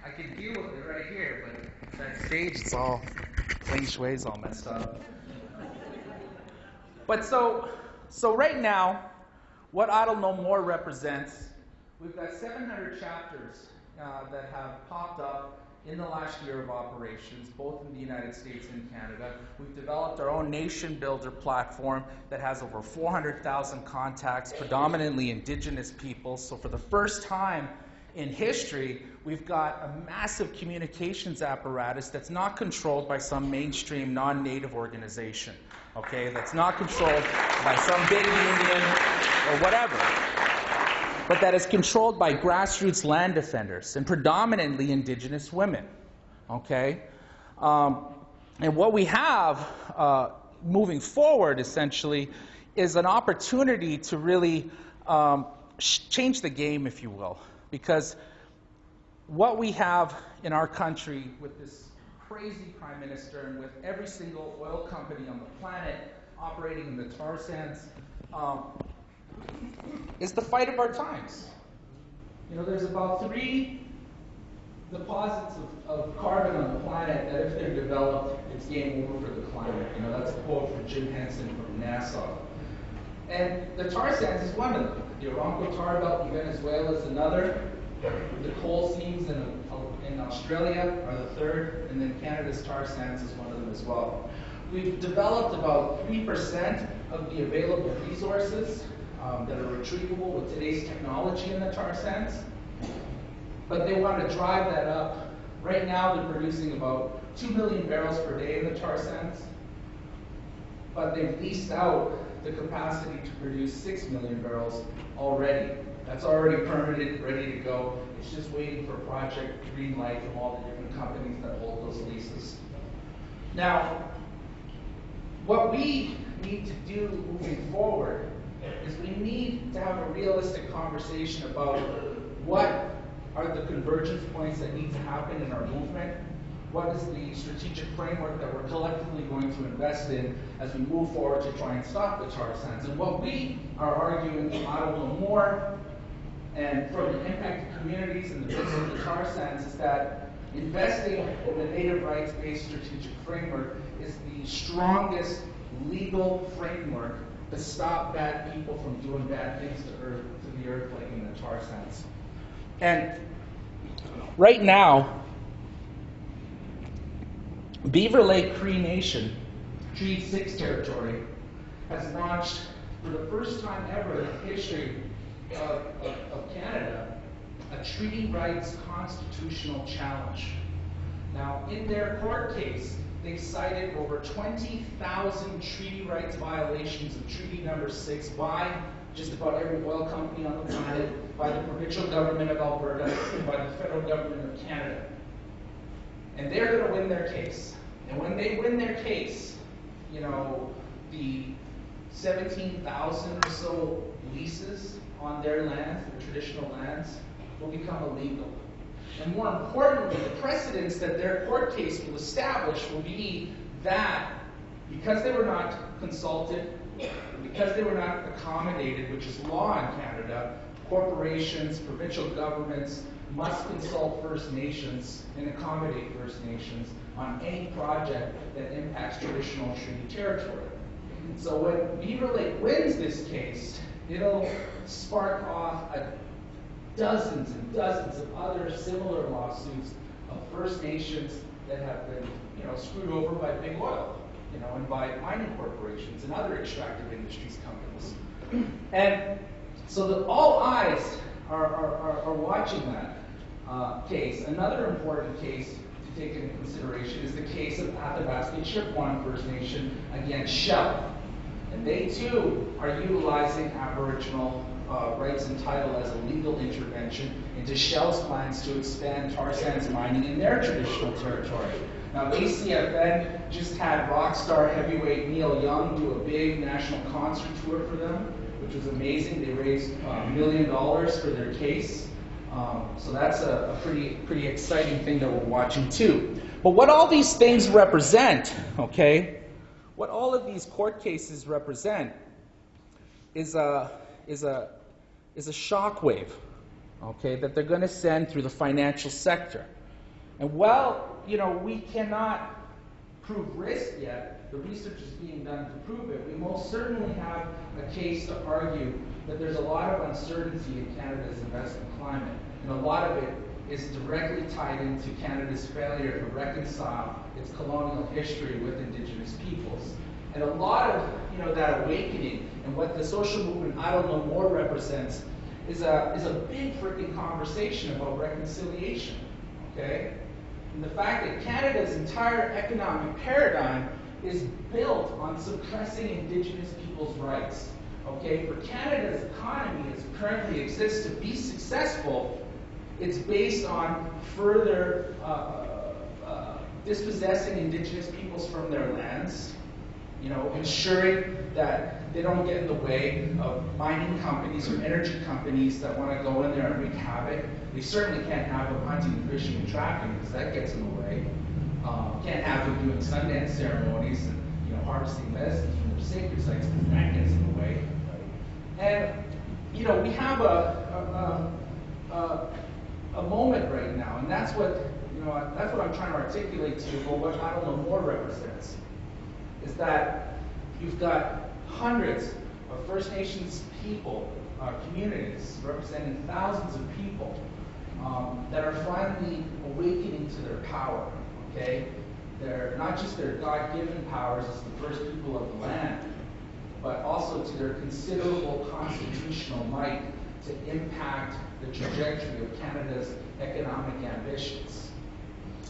I can deal with it right here, but that stage, it's all, feng shui's all messed up. But so right now, what Idle No More represents, we've got 700 chapters that have popped up in the last year of operations, both in the United States and Canada. We've developed our own nation builder platform that has over 400,000 contacts, predominantly Indigenous peoples. So for the first time in history, we've got a massive communications apparatus that's not controlled by some mainstream non-native organization, okay? That's not controlled by some big union or whatever, but that is controlled by grassroots land defenders and predominantly Indigenous women, okay? And what we have moving forward, essentially, is an opportunity to really change the game, if you will. Because what we have in our country with this crazy prime minister and with every single oil company on the planet operating in the tar sands is the fight of our times. You know, there's about 3 deposits of carbon on the planet that if they're developed, it's game over for the climate. You know, that's a quote from Jim Henson from NASA. And the tar sands is one of them. The Aramco tar belt in Venezuela is another. The coal seams in Australia are the third. And then Canada's tar sands is one of them as well. We've developed about 3% of the available resources that are retrievable with today's technology in the tar sands. But they want to drive that up. Right now they're producing about 2 million barrels per day in the tar sands. But they've leased out the capacity to produce 6 million barrels already. That's already permitted, ready to go. It's just waiting for project green light from all the different companies that hold those leases. Now, what we need to do moving forward is we need to have a realistic conversation about what are the convergence points that need to happen in our movement. What is the strategic framework that we're collectively going to invest in as we move forward to try and stop the tar sands? And what we are arguing in Idle No More and from the impacted communities and the business of the tar sands is that investing in the native rights-based strategic framework is the strongest legal framework to stop bad people from doing bad things to the earth like in the tar sands. And right now, Beaver Lake Cree Nation, Treaty 6 territory, has launched for the first time ever in the history of Canada a treaty rights constitutional challenge. Now, in their court case, they've cited over 20,000 treaty rights violations of Treaty Number 6 by just about every oil company on the planet, by the provincial government of Alberta, and by the federal government of Canada. And they're going to win their case. And when they win their case, you know, the 17,000 or so leases on their lands, their traditional lands, will become illegal. And more importantly, the precedents that their court case will establish will be that because they were not consulted, because they were not accommodated, which is law in Canada, corporations, provincial governments must consult First Nations and accommodate First Nations on any project that impacts traditional treaty territory. So when Beaver Lake wins this case, it'll spark off dozens and dozens of other similar lawsuits of First Nations that have been, you know, screwed over by big oil, you know, and by mining corporations and other extractive industries companies. And so all eyes are watching that case. Another important case to take into consideration is the case of Athabasca Chipewyan First Nation against Shell. And they too are utilizing Aboriginal rights and title as a legal intervention into Shell's plans to expand tar sands mining in their traditional territory. Now, ACFN just had rock star heavyweight Neil Young do a big national concert tour for them, which was amazing. They raised $1 million for their case. So that's a pretty exciting thing that we're watching too. But what all these things represent, okay, what all of these court cases represent is a shockwave, okay, that they're going to send through the financial sector. And while, you know, we cannot prove risk yet, the research is being done to prove it, we most certainly have a case to argue that there's a lot of uncertainty in Canada's investment climate. And a lot of it is directly tied into Canada's failure to reconcile its colonial history with Indigenous peoples. And a lot of, you know, that awakening and what the social movement I Don't Know More represents is a big freaking conversation about reconciliation, okay? And the fact that Canada's entire economic paradigm is built on suppressing Indigenous people's rights, okay? For Canada's economy as it currently exists to be successful, it's based on further dispossessing Indigenous peoples from their lands, you know, ensuring that they don't get in the way of mining companies or energy companies that want to go in there and wreak havoc. They certainly can't have them hunting, fishing, and trapping because that gets in the way. Can't have them doing Sundance ceremonies and, you know, harvesting medicines from their sacred sites because that gets in the way. And, you know, we have a moment right now, and that's what, you know, that's what I'm trying to articulate to you about what I Don't Know More represents. Is that you've got hundreds of First Nations people, communities representing thousands of people that are finally awakening to their power, okay? They're not just their God-given powers as the first people of the land, but also to their considerable constitutional might to impact the trajectory of Canada's economic ambitions.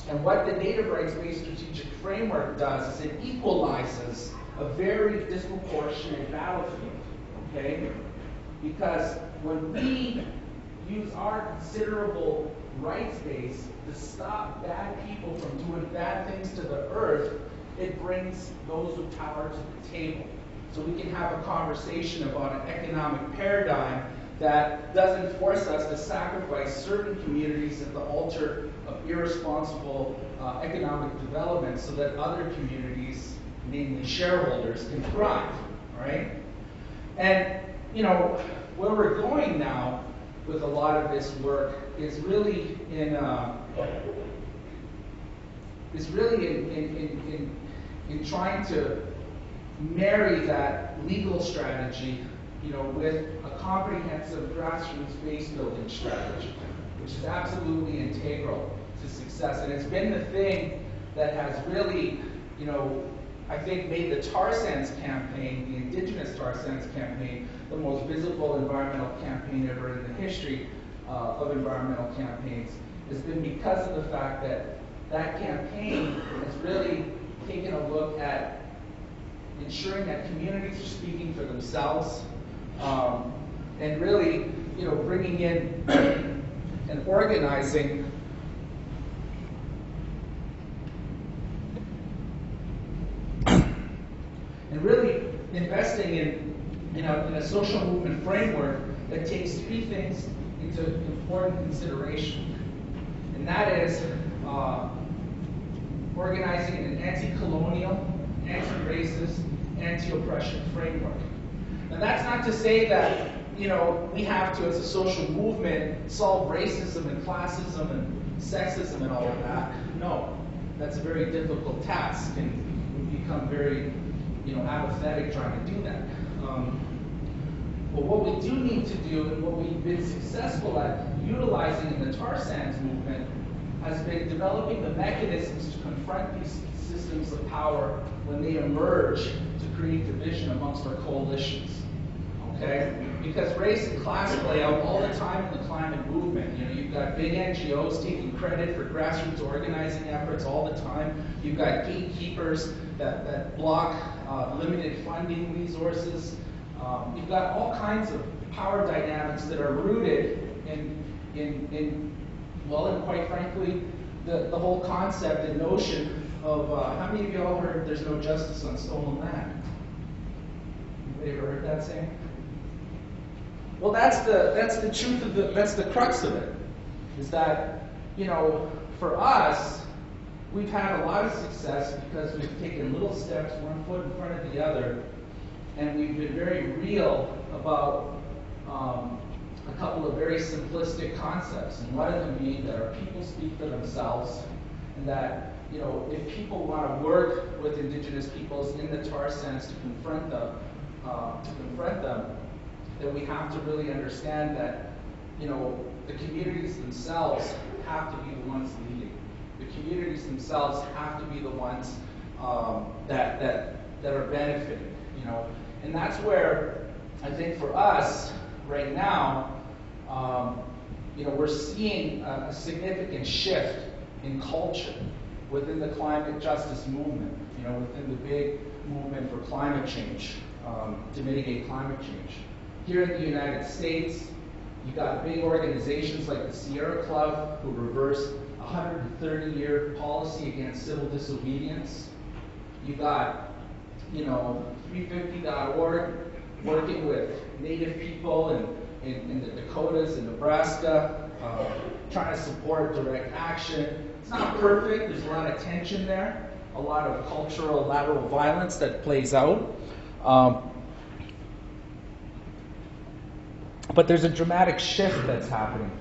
And what the Native Rights-Based Strategic Framework does is it equalizes a very disproportionate battlefield, okay? Because when we use our considerable rights base to stop bad people from doing bad things to the earth, it brings those with power to the table. So we can have a conversation about an economic paradigm that doesn't force us to sacrifice certain communities at the altar of irresponsible economic development so that other communities, namely shareholders, can thrive, right? And, you know, where we're going now with a lot of this work is really in trying to marry that legal strategy, you know, with a comprehensive grassroots base building strategy, which is absolutely integral to success. And it's been the thing that has really, you know, I think made the tar sands campaign, the indigenous tar sands campaign, the most visible environmental campaign ever in the history of environmental campaigns. Has been because of the fact that that campaign has really taken a look at ensuring that communities are speaking for themselves, and really, bringing in and organizing and really investing in a social movement framework that takes three things into important consideration. And that is organizing an anti-colonial, anti-racist, anti-oppression framework. Now that's not to say that we have to, as a social movement, solve racism and classism and sexism and all of that. No, that's a very difficult task, and we become very apathetic trying to do that. But what we do need to do, and what we've been successful at utilizing in the tar sands movement, has been developing the mechanisms to confront these systems of power when they emerge to create division amongst our coalitions. Okay? Because race and class play out all the time in the climate movement. You've got big NGOs taking credit for grassroots organizing efforts all the time. You've got gatekeepers that block limited funding resources. You've got all kinds of power dynamics that are rooted in quite frankly, the whole concept and notion of, how many of y'all heard there's no justice on stolen land? Anybody ever heard that saying? Well, that's the truth of that's the crux of it, is that, for us, we've had a lot of success because we've taken little steps, one foot in front of the other, and we've been very real about a couple of very simplistic concepts, and one of them being that our people speak for themselves, and that if people want to work with indigenous peoples in the tar sands to confront them, that we have to really understand that the communities themselves have to be the ones leading. The communities themselves have to be the ones that are benefiting. And that's where I think for us right now, we're seeing a significant shift in culture within the climate justice movement, within the big movement for climate change, to mitigate climate change. Here in the United States, you've got big organizations like the Sierra Club, who reversed a 130-year policy against civil disobedience. You've got, 350.org working with Native people in the Dakotas and Nebraska, trying to support direct action. It's not perfect. There's a lot of tension there, a lot of cultural lateral violence that plays out. But there's a dramatic shift that's happening,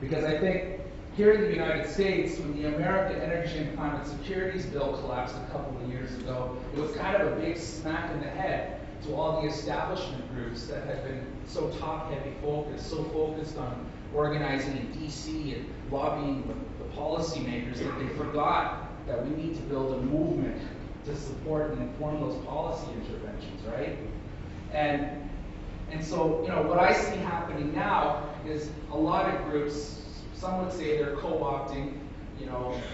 because I think here in the United States, when the American Energy and Climate Securities Bill collapsed a couple of years ago, it was kind of a big smack in the head to all the establishment groups that had been so top-heavy focused, so focused on organizing in DC and lobbying the policymakers, that they forgot that we need to build a movement to support and inform those policy interventions, right? And so, what I see happening now is a lot of groups, some would say they're co-opting,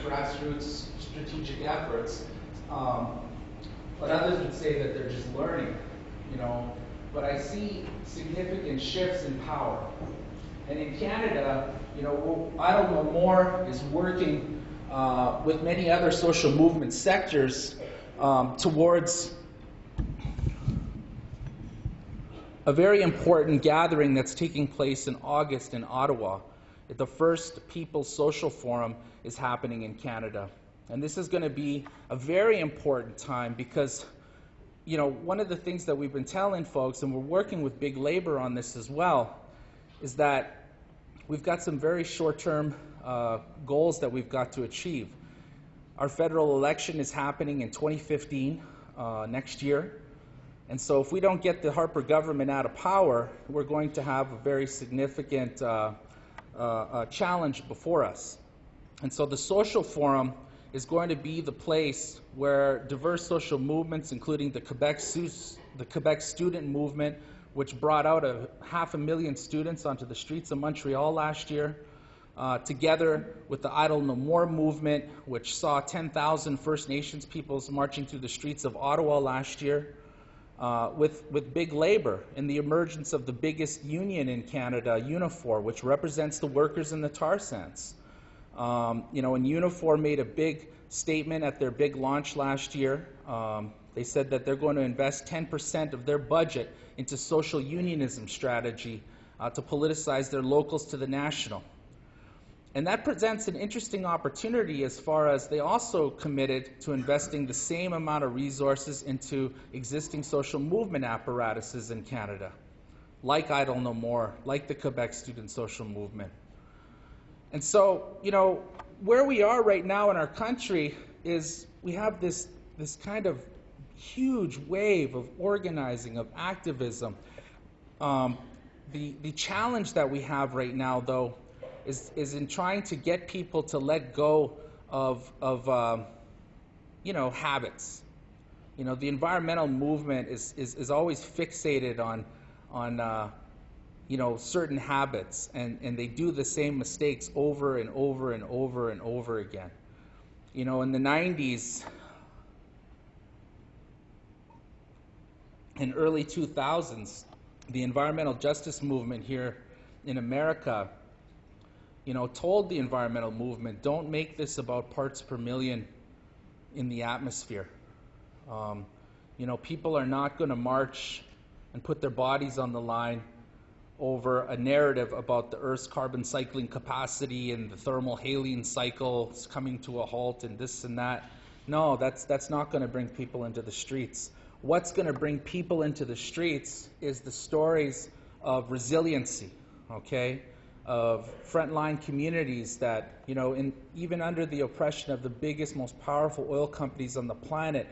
grassroots strategic efforts, but others would say that they're just learning, But I see significant shifts in power. And in Canada, Untitled Chapter is working with many other social movement sectors towards a very important gathering that's taking place in August in Ottawa. The first People's Social Forum is happening in Canada. And this is going to be a very important time because, one of the things that we've been telling folks, and we're working with big labor on this as well, is that we've got some very short-term goals that we've got to achieve. Our federal election is happening in 2015, next year. And so if we don't get the Harper government out of power, we're going to have a very significant challenge before us. And so the social forum is going to be the place where diverse social movements, including the Quebec student movement, which brought out 500,000 students onto the streets of Montreal last year, together with the Idle No More movement, which saw 10,000 First Nations peoples marching through the streets of Ottawa last year, with big labor and the emergence of the biggest union in Canada, Unifor, which represents the workers in the tar sands. And Unifor made a big statement at their big launch last year. They said that they're going to invest 10% of their budget into social unionism strategy to politicize their locals to the national. And that presents an interesting opportunity as far as they also committed to investing the same amount of resources into existing social movement apparatuses in Canada, like Idle No More, like the Quebec Student Social Movement. And so, where we are right now in our country is we have this kind of huge wave of organizing, of activism. The challenge that we have right now, though, is in trying to get people to let go of habits. The environmental movement is always fixated on certain habits, and they do the same mistakes over and over and over and over again. In the 90s and early 2000s, the environmental justice movement here in America told the environmental movement, don't make this about parts per million in the atmosphere. People are not going to march and put their bodies on the line over a narrative about the Earth's carbon cycling capacity and the thermal Halene cycles coming to a halt and this and that. No, that's not going to bring people into the streets. What's going to bring people into the streets is the stories of resiliency, okay? Of frontline communities that, even under the oppression of the biggest, most powerful oil companies on the planet,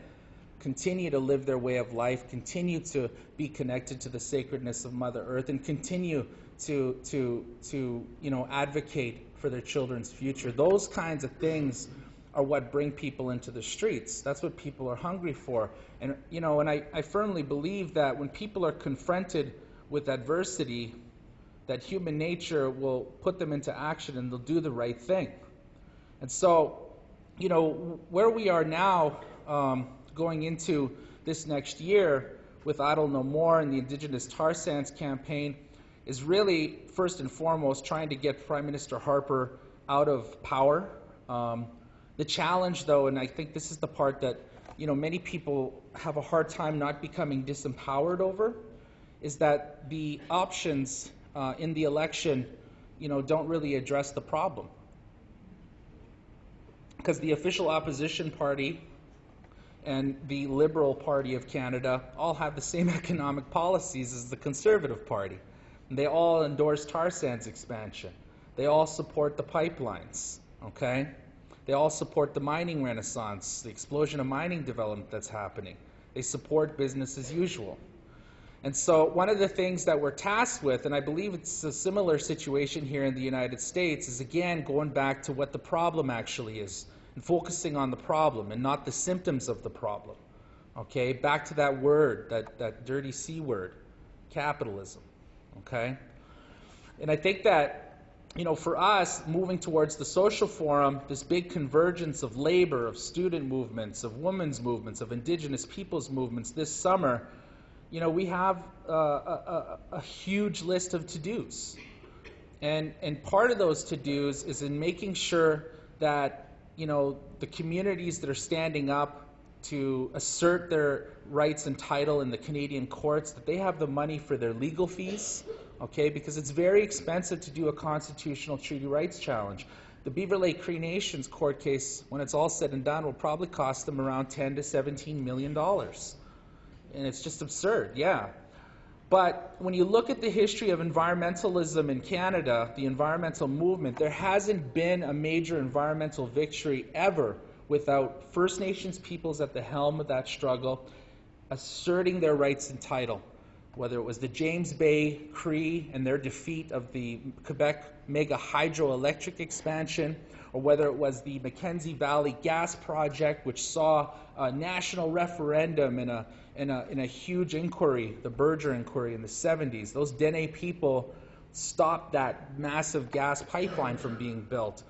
continue to live their way of life, continue to be connected to the sacredness of Mother Earth, and continue to advocate for their children's future. Those kinds of things are what bring people into the streets. That's what people are hungry for. And I firmly believe that when people are confronted with adversity, that human nature will put them into action and they'll do the right thing. And so, where we are now, going into this next year with Idle No More and the Indigenous Tar Sands campaign, is really, first and foremost, trying to get Prime Minister Harper out of power. The challenge, though, and I think this is the part that many people have a hard time not becoming disempowered over, is that the options in the election, don't really address the problem. Because the official opposition party and the Liberal Party of Canada all have the same economic policies as the Conservative Party. And they all endorse tar sands expansion. They all support the pipelines, okay? They all support the mining renaissance, the explosion of mining development that's happening. They support business as usual. And so one of the things that we're tasked with, and I believe it's a similar situation here in the United States, is again going back to what the problem actually is and focusing on the problem and not the symptoms of the problem. Okay, back to that word, that dirty C word, capitalism. Okay? And I think that, for us, moving towards the social forum, this big convergence of labor, of student movements, of women's movements, of indigenous peoples movements this summer, we have a huge list of to-dos. And part of those to-dos is in making sure that, the communities that are standing up to assert their rights and title in the Canadian courts, that they have the money for their legal fees, okay? Because it's very expensive to do a constitutional treaty rights challenge. The Beaver Lake Cree Nations court case, when it's all said and done, will probably cost them around $10 to $17 million. And it's just absurd, yeah. But when you look at the history of environmentalism in Canada, the environmental movement, there hasn't been a major environmental victory ever without First Nations peoples at the helm of that struggle asserting their rights and title. Whether it was the James Bay Cree and their defeat of the Quebec mega hydroelectric expansion, or whether it was the Mackenzie Valley gas project, which saw a national referendum in a huge inquiry, the Berger inquiry in the 70s. Those Dene people stop that massive gas pipeline from being built.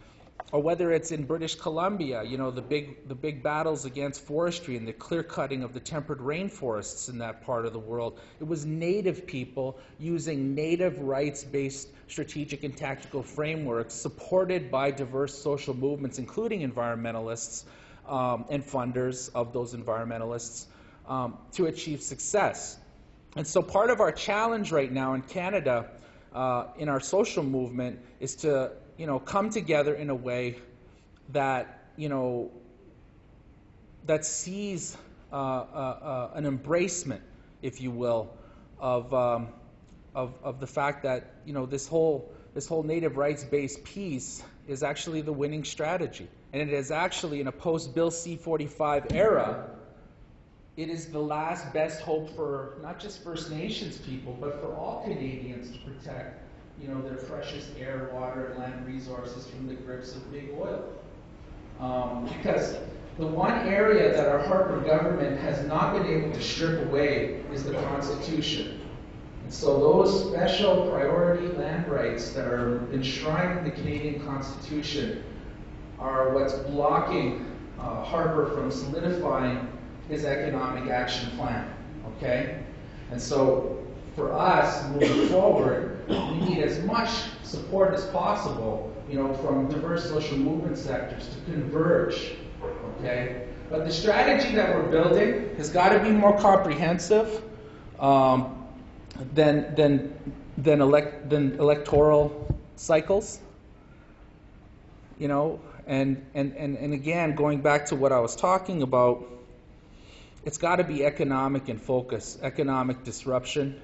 Or whether it's in British Columbia, you know, the big battles against forestry and the clear cutting of the temperate rainforests in that part of the world. It was Native people using native rights-based strategic and tactical frameworks supported by diverse social movements, including environmentalists and funders of those environmentalists, to achieve success. And so part of our challenge right now in Canada, in our social movement, is to come together in a way that, that sees an embracement, if you will, of the fact that, this whole native rights-based piece is actually the winning strategy. And it is actually, in a post-Bill C-45 era, it is the last best hope for not just First Nations people, but for all Canadians to protect their precious air, water, and land resources from the grips of big oil. Because the one area that our Harper government has not been able to strip away is the Constitution. And so those special priority land rights that are enshrined in the Canadian Constitution are what's blocking Harper from solidifying his economic action plan, okay? And so for us, moving forward, we need as much support as possible, from diverse social movement sectors to converge, okay? But the strategy that we're building has got to be more comprehensive than electoral cycles, and again, going back to what I was talking about, it's got to be economic in focus, economic disruption.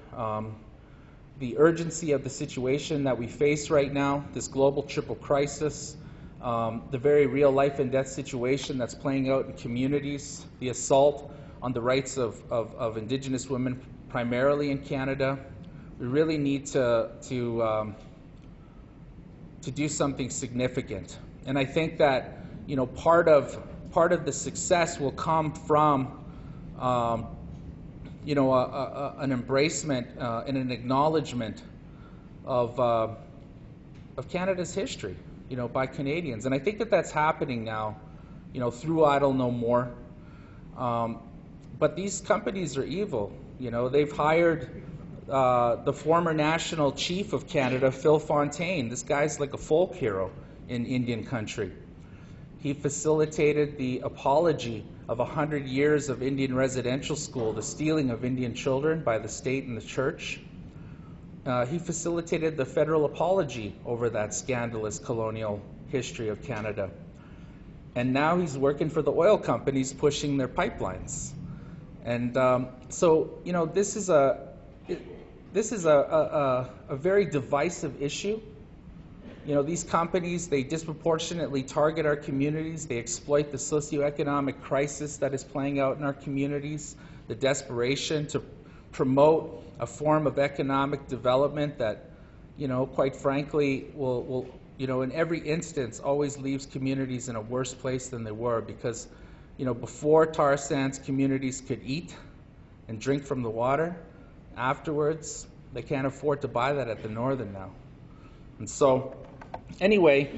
The urgency of the situation that we face right now, this global triple crisis, the very real life and death situation that's playing out in communities, the assault on the rights of indigenous women, primarily in Canada. We really need to do something significant. And I think that part of the success will come from an embracement and an acknowledgement of Canada's history, by Canadians. And I think that that's happening now, through Idle No More. But these companies are evil. They've hired the former national chief of Canada, Phil Fontaine. This guy's like a folk hero in Indian country. He facilitated the apology of 100 years of Indian residential school, the stealing of Indian children by the state and the church. He facilitated the federal apology over that scandalous colonial history of Canada. And now he's working for the oil companies pushing their pipelines. And so, this is a very divisive issue. These companies, they disproportionately target our communities. They exploit the socioeconomic crisis that is playing out in our communities, the desperation to promote a form of economic development that, quite frankly, will in every instance always leaves communities in a worse place than they were, because, before tar sands, communities could eat and drink from the water. Afterwards, they can't afford to buy that at the Northern now. And so, anyway,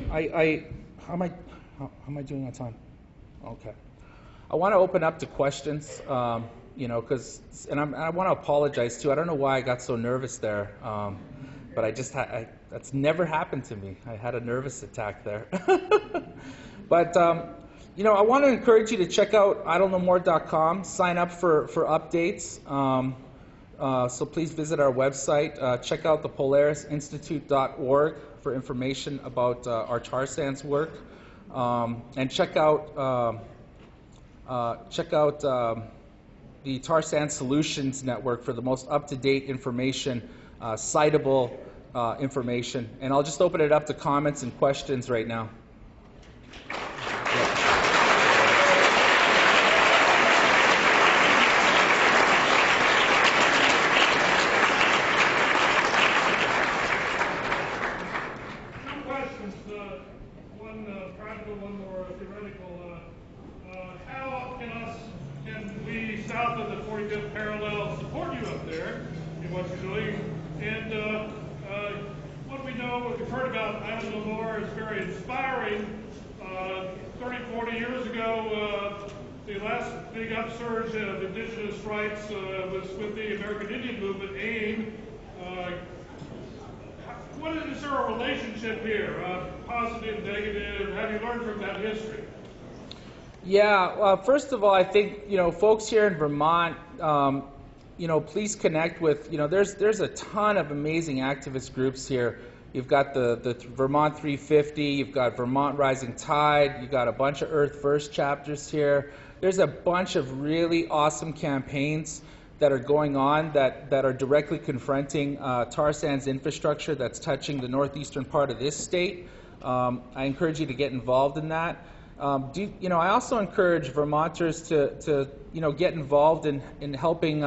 how am I doing on time? Okay. I want to open up to questions, because, and I want to apologize too. I don't know why I got so nervous there, but that's never happened to me. I had a nervous attack there. But, I want to encourage you to check out idlenomore.com, sign up for updates. So please visit our website. Check out the polarisinstitute.org for information about our tar sands work, and check out the Tar Sands Solutions Network for the most up-to-date information, citable information. And I'll just open it up to comments and questions right now. what we know, what we've heard about Athabasca Delta is very inspiring. 30, 40 years ago, the last big upsurge of indigenous rights was with the American Indian movement, AIM. Is there a relationship here, positive, negative? Have you learned from that history? Yeah, first of all, I think, folks here in Vermont, please connect with, there's a ton of amazing activist groups here. You've got the Vermont 350, you've got Vermont Rising Tide, you've got a bunch of Earth First chapters here. There's a bunch of really awesome campaigns that are going on that are directly confronting tar sands infrastructure that's touching the northeastern part of this state. I encourage you to get involved in that. I also encourage Vermonters to get involved in helping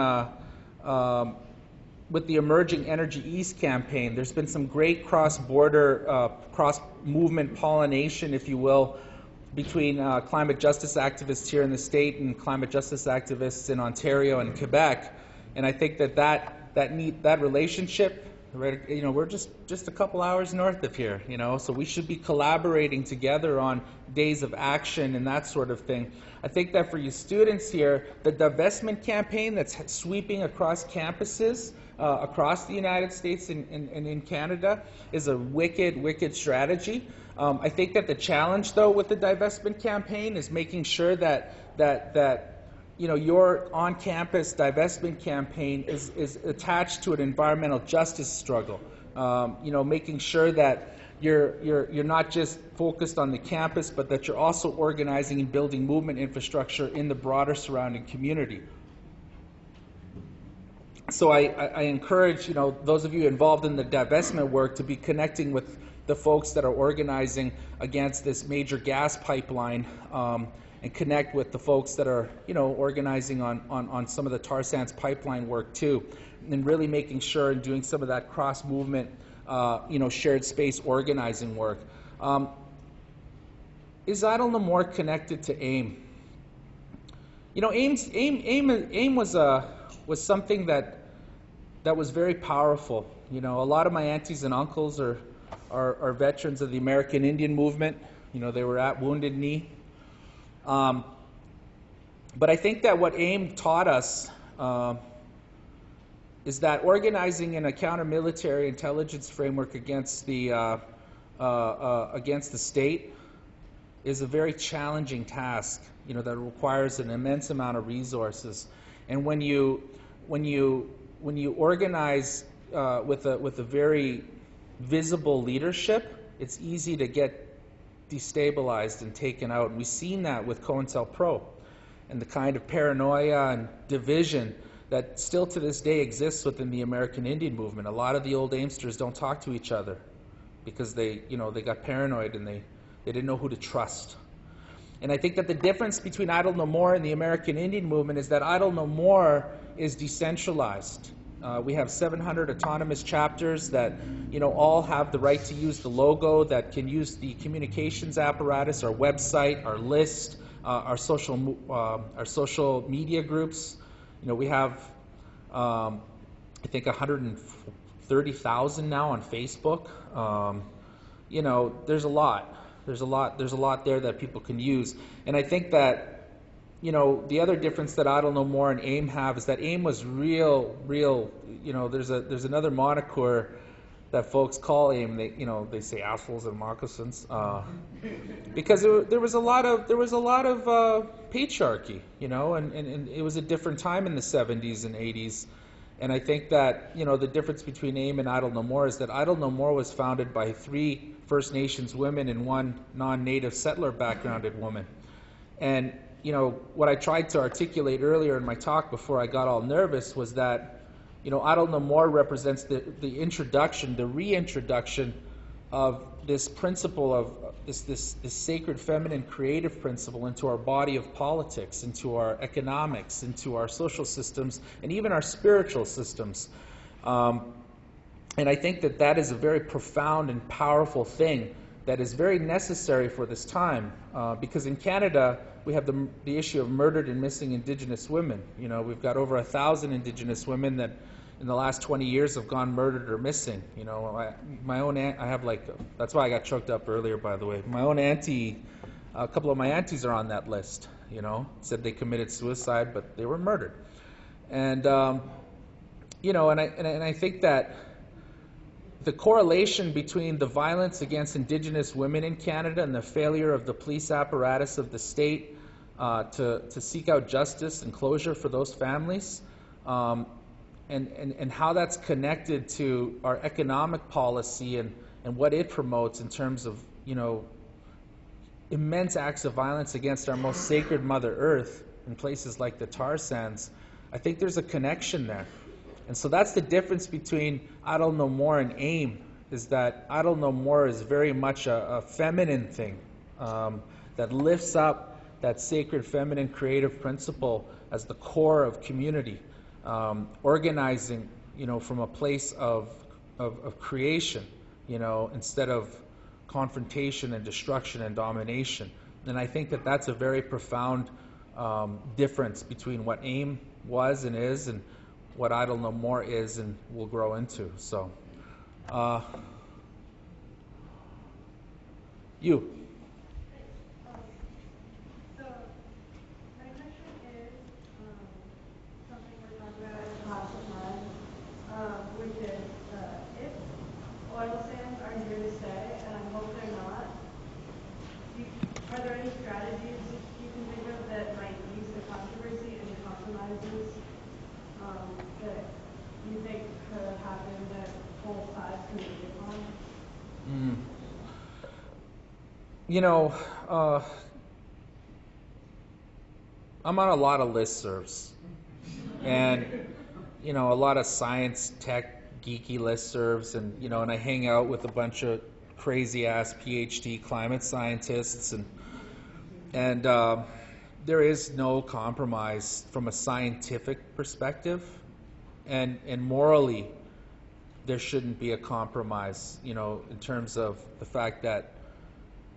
with the Emerging Energy East campaign. There's been some great cross-border, cross-movement pollination, if you will, between climate justice activists here in the state and climate justice activists in Ontario and Quebec. And I think that relationship, right, we're just a couple hours north of here, so we should be collaborating together on days of action and that sort of thing. I think that for you students here, the divestment campaign that's sweeping across campuses across the United States and in Canada is a wicked strategy. I think that the challenge, though, with the divestment campaign is making sure that your on-campus divestment campaign is attached to an environmental justice struggle. Making sure that you're not just focused on the campus, but that you're also organizing and building movement infrastructure in the broader surrounding community. So I encourage those of you involved in the divestment work to be connecting with the folks that are organizing against this major gas pipeline, and connect with the folks that are organizing on some of the tar sands pipeline work too, and really making sure and doing some of that cross movement shared space organizing work. Is Idle No More connected to AIM? AIM was something that was very powerful. A lot of my aunties and uncles are veterans of the American Indian movement. They were at Wounded Knee. But I think that what AIM taught us is that organizing in a counter-military intelligence framework against the state is a very challenging task. That requires an immense amount of resources. And when you organize with a very visible leadership, it's easy to get destabilized and taken out. And we've seen that with COINTELPRO and the kind of paranoia and division that still to this day exists within the American Indian movement. A lot of the old Aimsters don't talk to each other because they got paranoid and they didn't know who to trust. And I think that the difference between Idle No More and the American Indian movement is that Idle No More is decentralized. We have 700 autonomous chapters that all have the right to use the logo, that can use the communications apparatus, our website, our list, our social media groups. We have I think 130,000 now on Facebook. There's a lot there that people can use. And I think that the other difference that Idle No More and AIM have is that AIM was real. There's another moniker that folks call AIM. They say assholes and moccasins because there was a lot of patriarchy, and it was a different time in the 70s and 80s. And I think that the difference between AIM and Idle No More is that Idle No More was founded by 3 First Nations women and 1 non-native settler backgrounded woman. And what I tried to articulate earlier in my talk before I got all nervous was that, Idle No More represents the introduction, the reintroduction of this principle of this sacred feminine creative principle into our body of politics, into our economics, into our social systems, and even our spiritual systems. And I think that is a very profound and powerful thing that is very necessary for this time, because in Canada we have the issue of murdered and missing Indigenous women. We've got over 1,000 Indigenous women that in the last 20 years have gone murdered or missing. You know, my own aunt, I have like, that's why I got choked up earlier, by the way. My own auntie, a couple of my aunties are on that list, you know, said they committed suicide, but they were murdered. And, you know, and I think that the correlation between the violence against Indigenous women in Canada and the failure of the police apparatus of the state to seek out justice and closure for those families, and how that's connected to our economic policy and what it promotes in terms of, you know, immense acts of violence against our most sacred Mother Earth in places like the tar sands, I think there's a connection there. And so that's the difference between Idle No More and AIM, is that Idle No More is very much a feminine thing that lifts up that sacred feminine creative principle as the core of community, organizing, you know, from a place of creation, you know, instead of confrontation and destruction and domination. And I think that that's a very profound difference between what AIM was and is and what Idle No More is and will grow into. So, you. So, my question is something we're talking about at the top of mind, which is if oil sands are here to stay, and I hope they're not, are there any strategies you can think of that might ease the controversy and compromises that you think could happen that both sides can agree upon? You know, I'm on a lot of listservs, and you know, a lot of science, tech, geeky listservs, and you know, and I hang out with a bunch of crazy ass PhD climate scientists, and there is no compromise from a scientific perspective, and morally, there shouldn't be a compromise. You know, in terms of the fact that,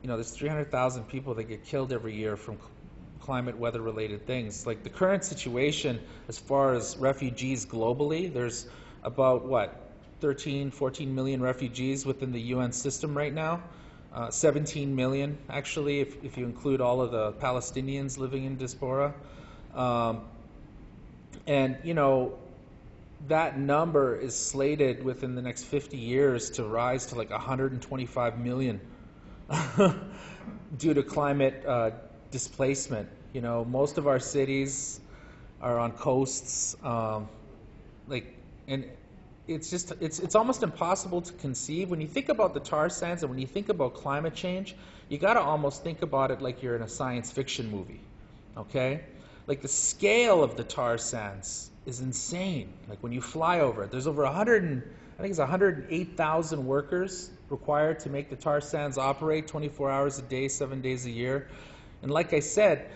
you know, there's 300,000 people that get killed every year from climate weather-related things. Like the current situation, as far as refugees globally, there's about, 14 million refugees within the UN system right now. 17 million, actually, if you include all of the Palestinians living in diaspora. And, you know, that number is slated within the next 50 years to rise to like 125 million due to climate displacement. You know, most of our cities are on coasts, and it's just, it's almost impossible to conceive. When you think about the tar sands and when you think about climate change, you got to almost think about it like you're in a science fiction movie, okay? Like the scale of the tar sands is insane. Like when you fly over it, there's over 108,000 workers required to make the tar sands operate 24 hours a day, 7 days a year. And like I said,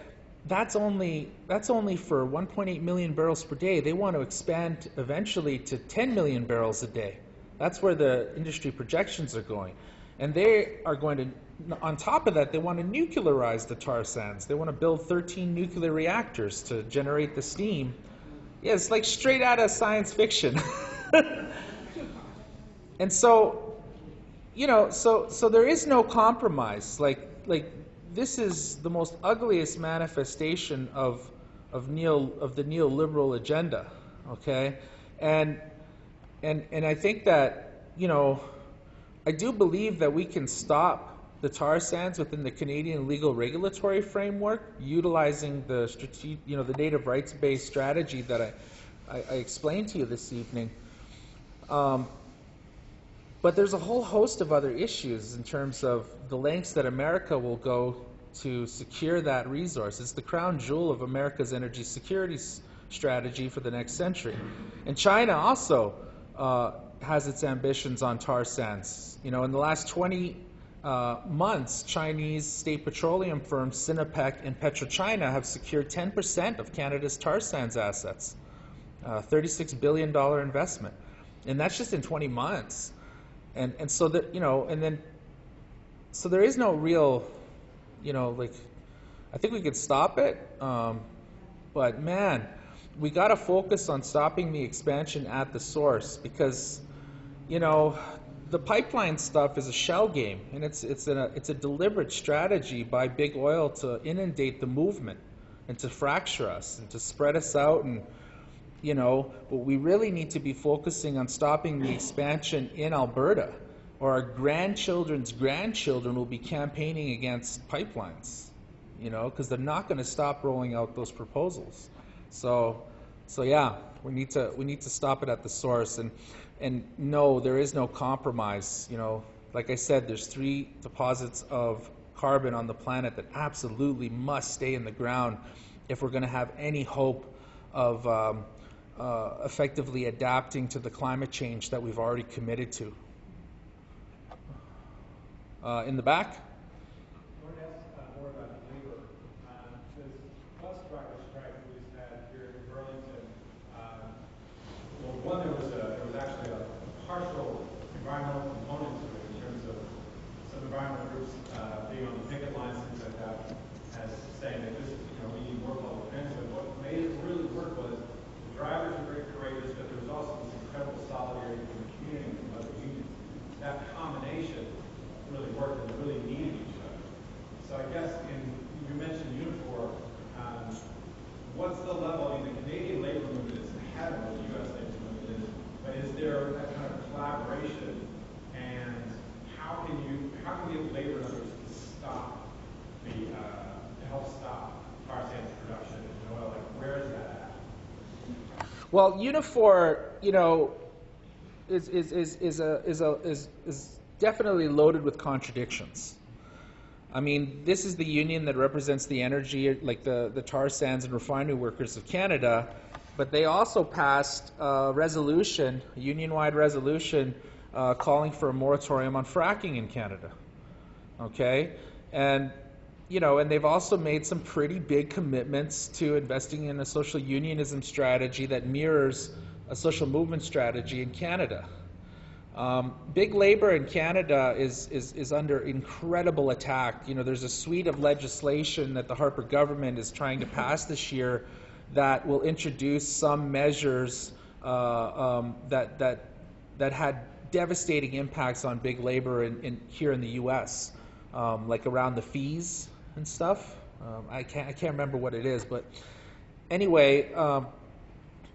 that's only for 1.8 million barrels per day. They want to expand eventually to 10 million barrels a day. That's where the industry projections are going. And they are going to, on top of that, they want to nuclearize the tar sands. They want to build 13 nuclear reactors to generate the steam. Yeah, it's like straight out of science fiction. And so, you know, so there is no compromise. Like this is the most ugliest manifestation of the neoliberal agenda, okay? And I think that, you know, I do believe that we can stop the tar sands within the Canadian legal regulatory framework, utilizing the the native rights-based strategy that I explained to you this evening. But there's a whole host of other issues in terms of the lengths that America will go to secure that resource. It's the crown jewel of America's energy security strategy for the next century. And China also has its ambitions on tar sands. You know, in the last 20 months, Chinese state petroleum firms Sinopec and PetroChina have secured 10% of Canada's tar sands assets, $36 billion investment. And that's just in 20 months. And so that, you know, and then, so there is no real, you know, like, I think we could stop it, but man, we got to focus on stopping the expansion at the source, because, you know, the pipeline stuff is a shell game, and it's a deliberate strategy by big oil to inundate the movement and to fracture us and to spread us out. And, you know, but we really need to be focusing on stopping the expansion in Alberta, or our grandchildren's grandchildren will be campaigning against pipelines, you know, because they're not going to stop rolling out those proposals. So yeah, we need to stop it at the source. And no, there is no compromise. You know, like I said, there's 3 deposits of carbon on the planet that absolutely must stay in the ground if we're going to have any hope of effectively adapting to the climate change that we've already committed to. In the back? I want to ask more about labor. This bus driver strike we just had here in Burlington, well, one, there was actually a partial environmental component to it in terms of some environmental groups being on the picket lines, things like that, as saying that this, you know, we need more public transit. What made it really work was the drivers were very courageous, but there was also this incredible solidarity from the community and from other unions. That combination really worked, and they really needed each other. So I guess, you mentioned Unifor, what's the level? I mean, the Canadian labor movement is ahead of what the U.S. labor movement is, but is there that kind of collaboration, and how can you get labor numbers to stop to help stop tar sands production and oil? Like, where is that at? Well, Unifor, you know, is definitely loaded with contradictions. I mean, this is the union that represents the energy, like the tar sands and refinery workers of Canada, but they also passed a resolution, a union-wide resolution, calling for a moratorium on fracking in Canada. Okay? And, you know, and they've also made some pretty big commitments to investing in a social unionism strategy that mirrors a social movement strategy in Canada. Big labor in Canada is under incredible attack. You know, there's a suite of legislation that the Harper government is trying to pass this year that will introduce some measures that had devastating impacts on big labor here in the U.S., like around the fees and stuff. I can't remember what it is, but anyway,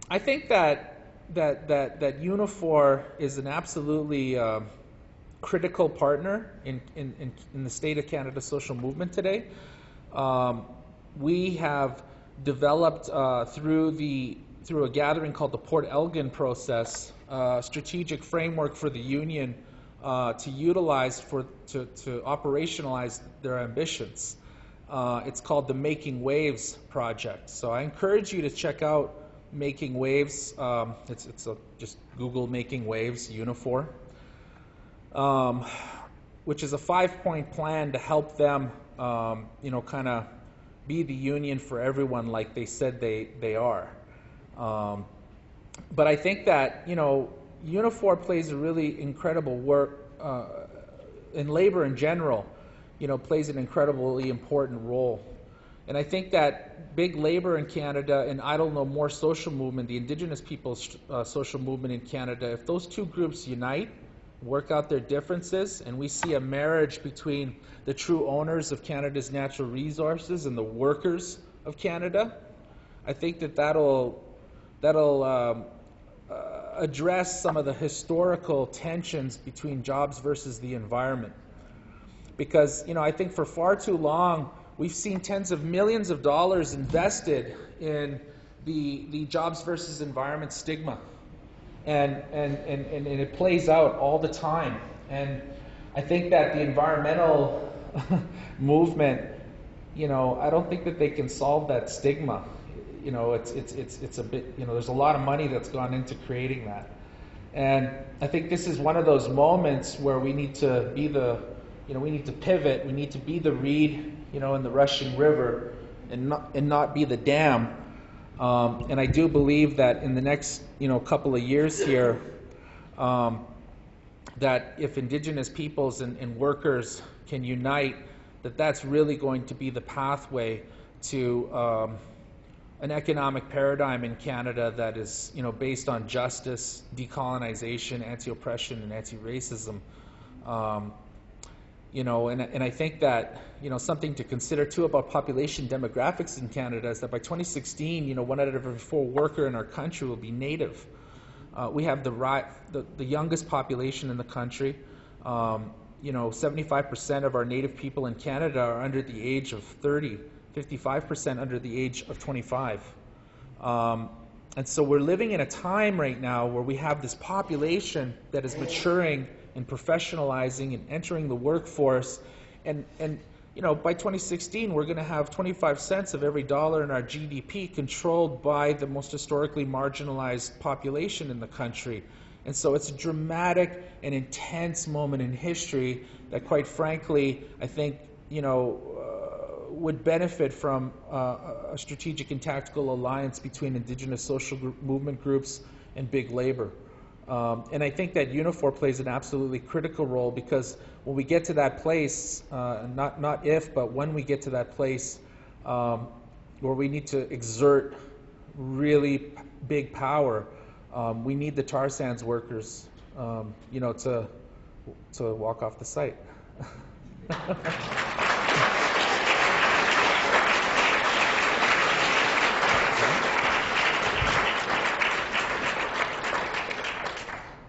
I think that Unifor is an absolutely critical partner in the state of Canada social movement today. We have developed through a gathering called the Port Elgin process, strategic framework for the union to utilize to operationalize their ambitions. It's called the Making Waves project. So I encourage you to check out Making Waves. Just Google Making Waves Unifor, which is a 5-point plan to help them, kind of be the union for everyone, like they said they are. But I think that Unifor plays a really incredible work in labor in general. Plays an incredibly important role. And I think that big labor in Canada and Idle No More social movement, the Indigenous people's social movement in Canada, if those two groups unite, work out their differences, and we see a marriage between the true owners of Canada's natural resources and the workers of Canada, I think that'll address some of the historical tensions between jobs versus the environment. Because, I think for far too long, we've seen tens of millions of dollars invested in the jobs versus environment stigma. And it plays out all the time. And I think that the environmental movement, I don't think that they can solve that stigma. It's a bit, there's a lot of money that's gone into creating that. And I think this is one of those moments where we need to be we need to pivot, we need to be the reed, in the rushing river, and not be the dam. And I do believe that in the next, couple of years here, that if Indigenous peoples and workers can unite, that's really going to be the pathway to an economic paradigm in Canada that is, based on justice, decolonization, anti-oppression, and anti-racism. And I think that, something to consider too about population demographics in Canada is that by 2016, 1 out of every 4 worker in our country will be Native. We have the youngest population in the country. 75% of our Native people in Canada are under the age of 30, 55% under the age of 25. And so we're living in a time right now where we have this population that is maturing and professionalizing and entering the workforce. And by 2016, we're going to have 25 cents of every dollar in our GDP controlled by the most historically marginalized population in the country. And so it's a dramatic and intense moment in history that, quite frankly, I think, would benefit from a strategic and tactical alliance between indigenous social movement groups and big labor. And I think that Unifor plays an absolutely critical role, because when we get to that place, not if, but when we get to that place where we need to exert really big power, we need the tar sands workers, to walk off the site.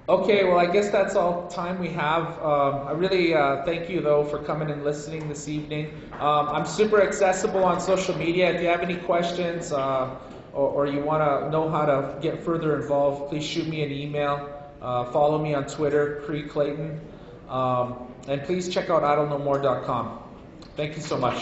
Okay, well, I guess that's all time we have. I really thank you, though, for coming and listening this evening. I'm super accessible on social media. If you have any questions or you want to know how to get further involved, please shoot me an email. Follow me on Twitter, Clayton. And please check out idlenomore.com. Thank you so much.